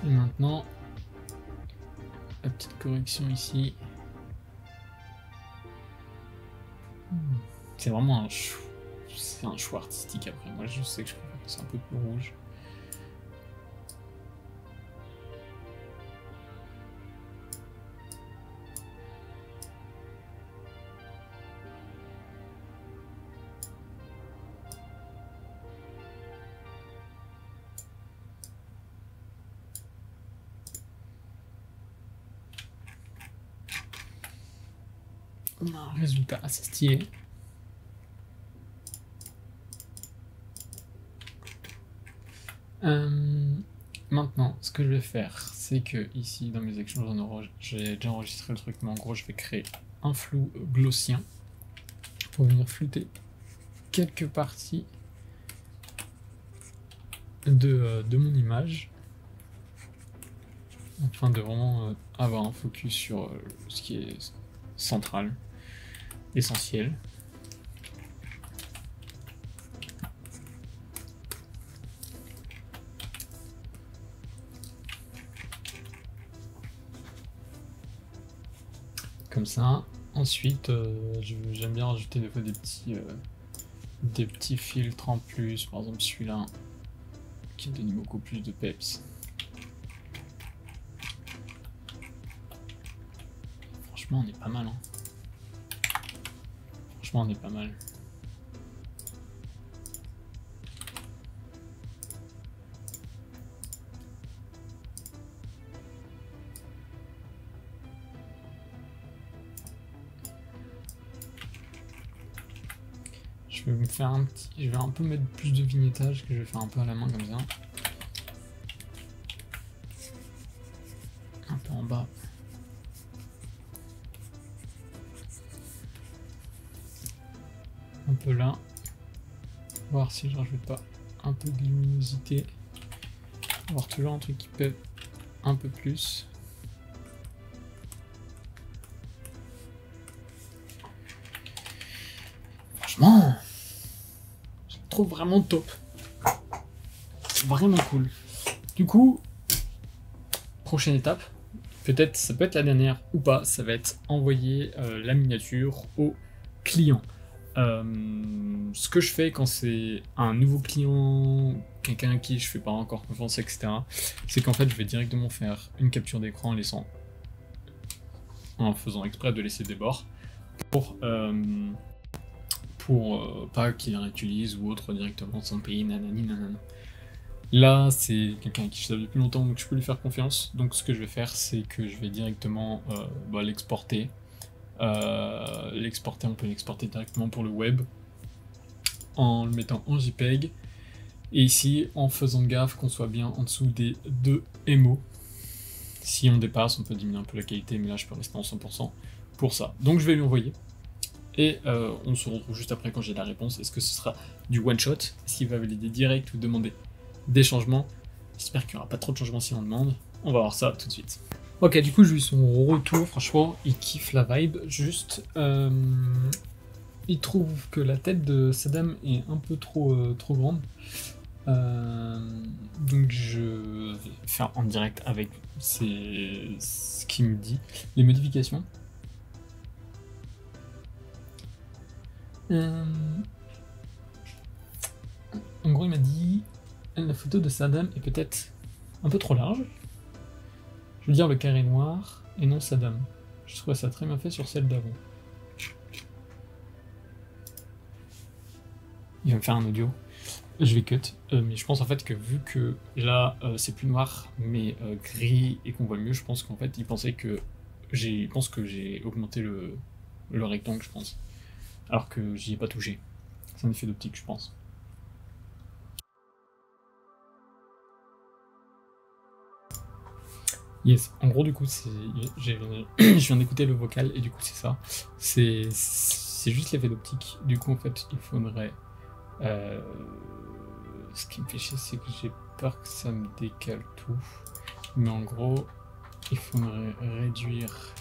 Et maintenant, la petite correction ici. C'est vraiment un choix. C'est un choix artistique après. Moi, je sais que je préfère que c'est un peu plus rouge. On a un résultat assez stylé. Maintenant, ce que je vais faire, c'est que ici dans mes actions, j'ai déjà enregistré le truc, mais en gros, je vais créer un flou gaussien pour venir flouter quelques parties de mon image, afin de vraiment avoir un focus sur ce qui est central, essentiel. Comme ça. Ensuite, j'aime bien rajouter des fois des petits filtres en plus, par exemple celui-là qui donne beaucoup plus de peps. Franchement, on est pas mal, hein. Franchement, on est pas mal. Je vais me faire je vais un peu mettre plus de vignettage que je vais faire un peu à la main comme ça. Un peu en bas. Un peu là. Voir si je rajoute pas un peu de luminosité. Avoir toujours un truc qui peut un peu plus. Franchement, je le trouve vraiment top. Vraiment cool. Du coup, prochaine étape, peut-être ça peut être la dernière ou pas, ça va être envoyer la miniature au client. Ce que je fais quand c'est un nouveau client, quelqu'un à qui je fais pas encore confiance, etc., c'est qu'en fait je vais directement faire une capture d'écran en faisant exprès de laisser des bords pour pas qu'il réutilise ou autre directement sans payer, nanani nanana. Là, c'est quelqu'un à qui je savais depuis longtemps, donc je peux lui faire confiance. Donc ce que je vais faire, c'est que je vais directement l'exporter. On peut l'exporter directement pour le web en le mettant en JPEG. Et ici, en faisant gaffe qu'on soit bien en dessous des 2 MO. Si on dépasse, on peut diminuer un peu la qualité, mais là, je peux rester en 100% pour ça. Donc je vais lui envoyer. Et on se retrouve juste après quand j'ai la réponse. Est-ce que ce sera du one-shot? Est-ce qu'il va valider direct ou demander des changements? J'espère qu'il n'y aura pas trop de changements si on demande. On va voir ça tout de suite. Ok, du coup, j'ai eu son retour. Franchement, il kiffe la vibe. Juste, il trouve que la tête de Saddam est un peu trop grande. Donc, je vais faire en direct avec ce qu'il me dit. Les modifications. En gros, il m'a dit la photo de Saddam est peut-être un peu trop large. Je veux dire le carré noir et non Saddam. Je trouvais ça très bien fait sur celle d'avant. Il va me faire un audio. Je vais cut. Mais je pense en fait que vu que là c'est plus noir mais gris et qu'on voit mieux, je pense qu'en fait il pensait que j'ai augmenté le rectangle, je pense. Alors que j'y ai pas touché. C'est un effet d'optique, je pense. Yes, en gros du coup je viens d'écouter le vocal et du coup c'est ça. C'est juste l'effet d'optique. Du coup en fait il faudrait... ce qui me fait chier c'est que j'ai peur que ça me décale tout. Mais en gros il faudrait réduire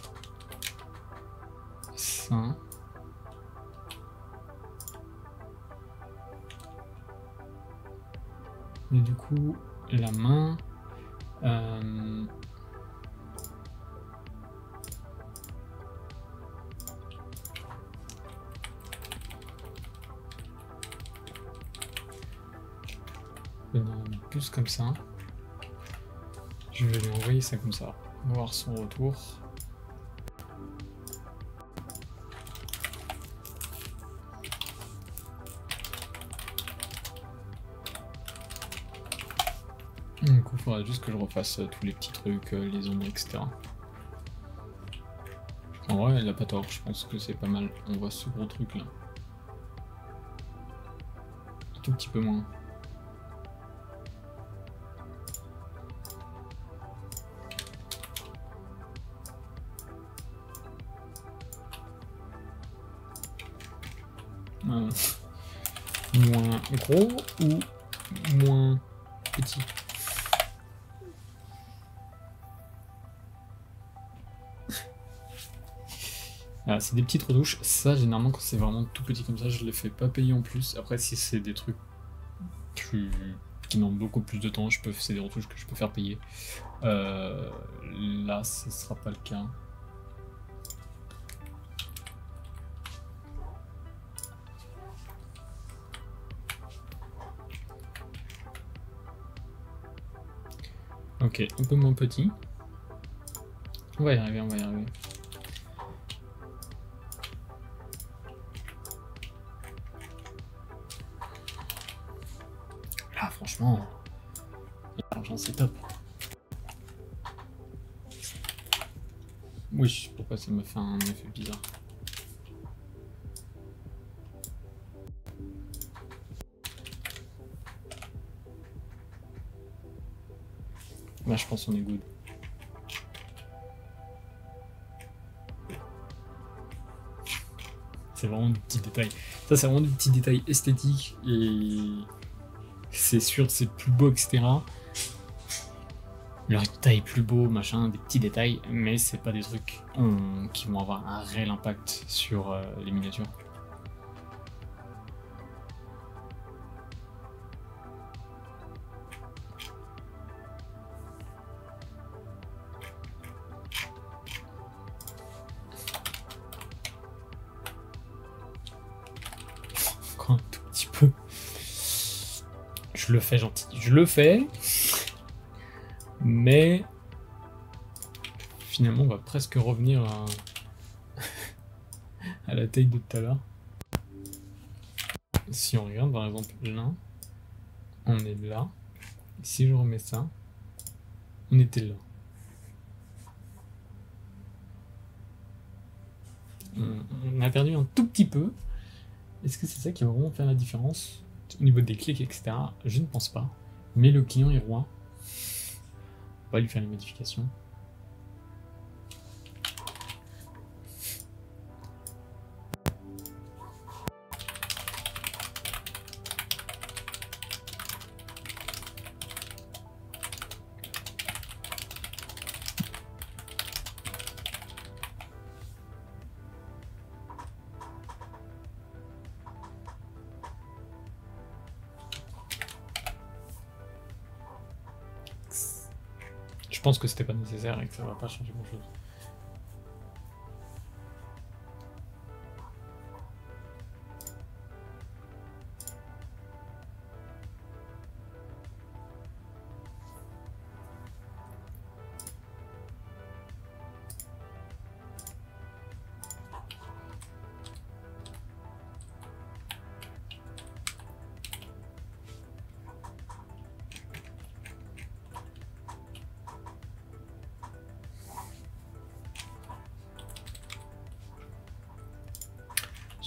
ça. Et du coup la main... plus comme ça. Je vais lui envoyer ça comme ça. Voir son retour. Du coup, il faudra juste que je refasse tous les petits trucs, les ombres, etc. En vrai, elle a pas tort, je pense que c'est pas mal. On voit ce gros truc là. Un tout petit peu moins. moins gros ou moins petit? Ah, c'est des petites retouches. Ça, généralement, quand c'est vraiment tout petit comme ça, je les fais pas payer en plus. Après, si c'est des trucs qui demandent beaucoup plus de temps, c'est des retouches que je peux faire payer. Là, ce sera pas le cas. Ok, un peu moins petit. On va y arriver, on va y arriver. Là, franchement, l'argent c'est top. Oui, pourquoi ça me fait un effet bizarre? Là, je pense qu'on est good. C'est vraiment des petits détails. Ça, c'est vraiment des petits détails esthétiques et c'est sûr, c'est plus beau, etc. Le résultat est plus beau, machin, des petits détails, mais c'est pas des trucs qui vont avoir un réel impact sur les miniatures. Encore un tout petit peu. Je le fais gentil, je le fais. Mais finalement, on va presque revenir à la taille de tout à l'heure. Si on regarde par exemple là, on est là. Si je remets ça, on était là. On a perdu un tout petit peu. Est-ce que c'est ça qui va vraiment faire la différence au niveau des clics, etc. Je ne pense pas. Mais le client est roi. On va lui faire les modifications. Je pense que c'était pas nécessaire et que ça va pas changer grand chose.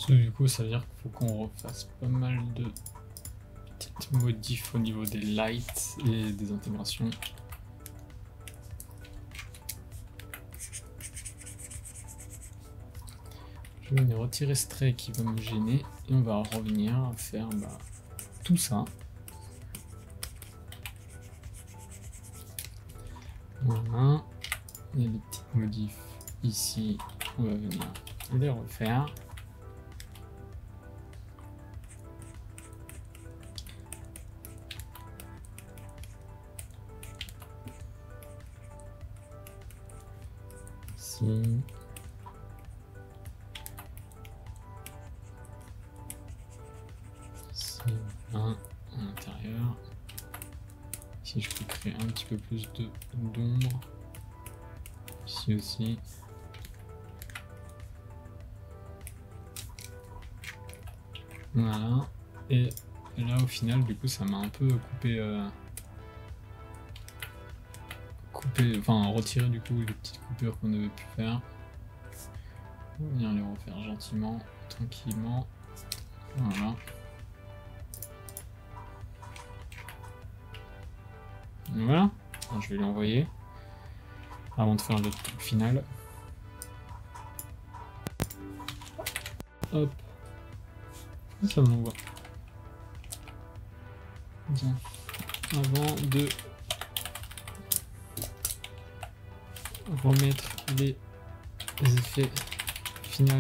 Du coup, ça veut dire qu'il faut qu'on refasse pas mal de petites modifs au niveau des lights et des intégrations. Je vais venir retirer ce trait qui va me gêner et on va revenir à faire tout ça. Voilà. Il y a des petites modifs ici, on va venir les refaire. Ici. Ici, là, à l'intérieur. Ici, je peux créer un petit peu plus d'ombre. Ici aussi. Voilà. Et là, au final, du coup, ça m'a un peu retiré du coup les petites coupures qu'on avait pu faire. On va venir les refaire gentiment, tranquillement. Voilà. Voilà. Alors, je vais l'envoyer avant de faire le truc final. Hop. Ça m'envoie. Bien. Avant de remettre les effets finaux.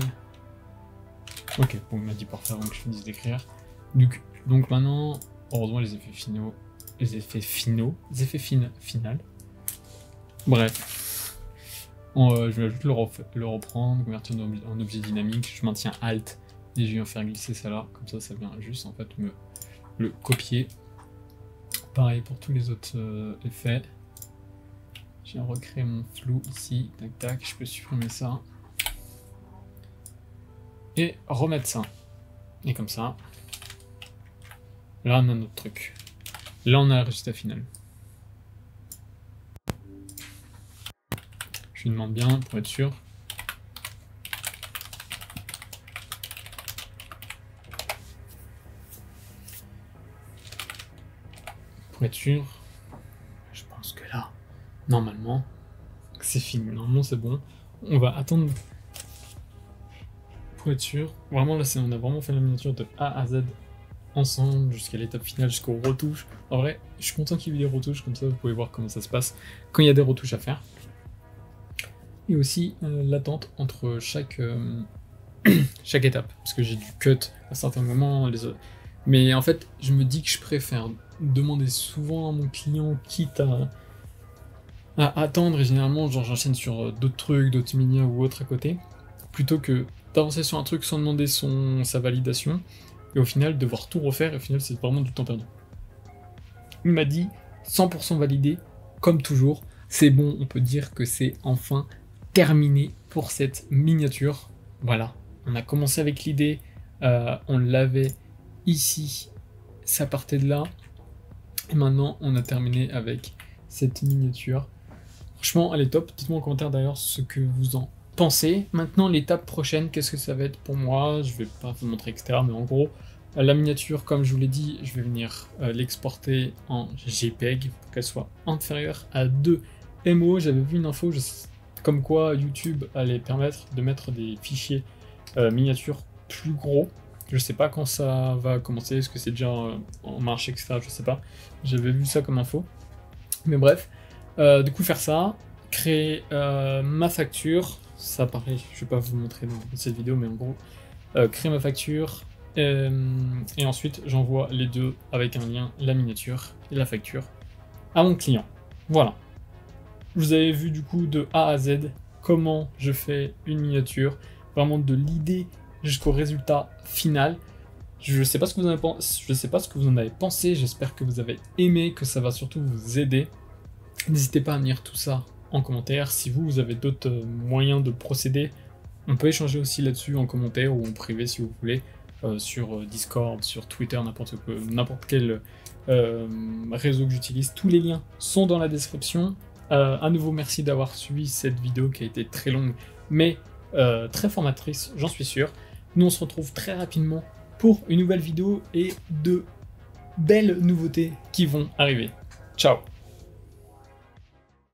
Ok, bon, il m'a dit pour faire avant que je finisse d'écrire. Donc maintenant, heureusement les effets finaux, les effets finales. Bref, je vais juste le reprendre, convertir en objet dynamique. Je maintiens Alt et je viens faire glisser ça là, comme ça vient juste en fait me le copier. Pareil pour tous les autres effets. Je viens recréer mon flou ici, tac tac, je peux supprimer ça. Et remettre ça. Et comme ça. Là on a notre truc. Là on a le résultat final. Je lui demande bien pour être sûr. Pour être sûr. Je pense que là, normalement, c'est fini. Normalement c'est bon. On va attendre. Pour être sûr. Vraiment là on a vraiment fait la miniature de A à Z ensemble jusqu'à l'étape finale, jusqu'aux retouches. En vrai, je suis content qu'il y ait des retouches, comme ça vous pouvez voir comment ça se passe quand il y a des retouches à faire. Et aussi l'attente entre chaque étape, parce que j'ai du cut à certains moments, mais en fait je me dis que je préfère demander souvent à mon client, quitte à attendre, et généralement genre j'enchaîne sur d'autres trucs, d'autres minias ou autres à côté, plutôt que d'avancer sur un truc sans demander sa validation, et au final devoir tout refaire, et au final c'est vraiment du temps perdu. Il m'a dit 100% validé, comme toujours, c'est bon, on peut dire que c'est enfin terminé pour cette miniature. Voilà, on a commencé avec l'idée, on l'avait ici, ça partait de là, et maintenant on a terminé avec cette miniature. Franchement, elle est top. Dites-moi en commentaire d'ailleurs ce que vous en pensez. Maintenant, l'étape prochaine, qu'est-ce que ça va être pour moi? Je vais pas vous montrer, etc. Mais en gros, la miniature, comme je vous l'ai dit, je vais venir l'exporter en JPEG pour qu'elle soit inférieure à 2 MO. J'avais vu une info, comme quoi YouTube allait permettre de mettre des fichiers miniatures plus gros. Je sais pas quand ça va commencer, est-ce que c'est déjà en marche, etc. Je sais pas. J'avais vu ça comme info. Mais bref, du coup faire ça, créer ma facture, ça pareil, je vais pas vous montrer dans cette vidéo, mais en gros, créer ma facture, et ensuite j'envoie les deux avec un lien, la miniature et la facture, à mon client. Voilà. Vous avez vu du coup de A à Z comment je fais une miniature, vraiment de l'idée jusqu'au résultat final. Je sais pas ce que vous en avez pensé, je sais pas ce que vous en avez pensé, j'espère que vous avez aimé, que ça va surtout vous aider. N'hésitez pas à me dire tout ça en commentaire. Si vous avez d'autres moyens de procéder, on peut échanger aussi là-dessus en commentaire ou en privé si vous voulez, sur Discord, sur Twitter, n'importe quel réseau que j'utilise. Tous les liens sont dans la description. À nouveau, merci d'avoir suivi cette vidéo qui a été très longue, mais très formatrice, j'en suis sûr. Nous, on se retrouve très rapidement pour une nouvelle vidéo et de belles nouveautés qui vont arriver. Ciao!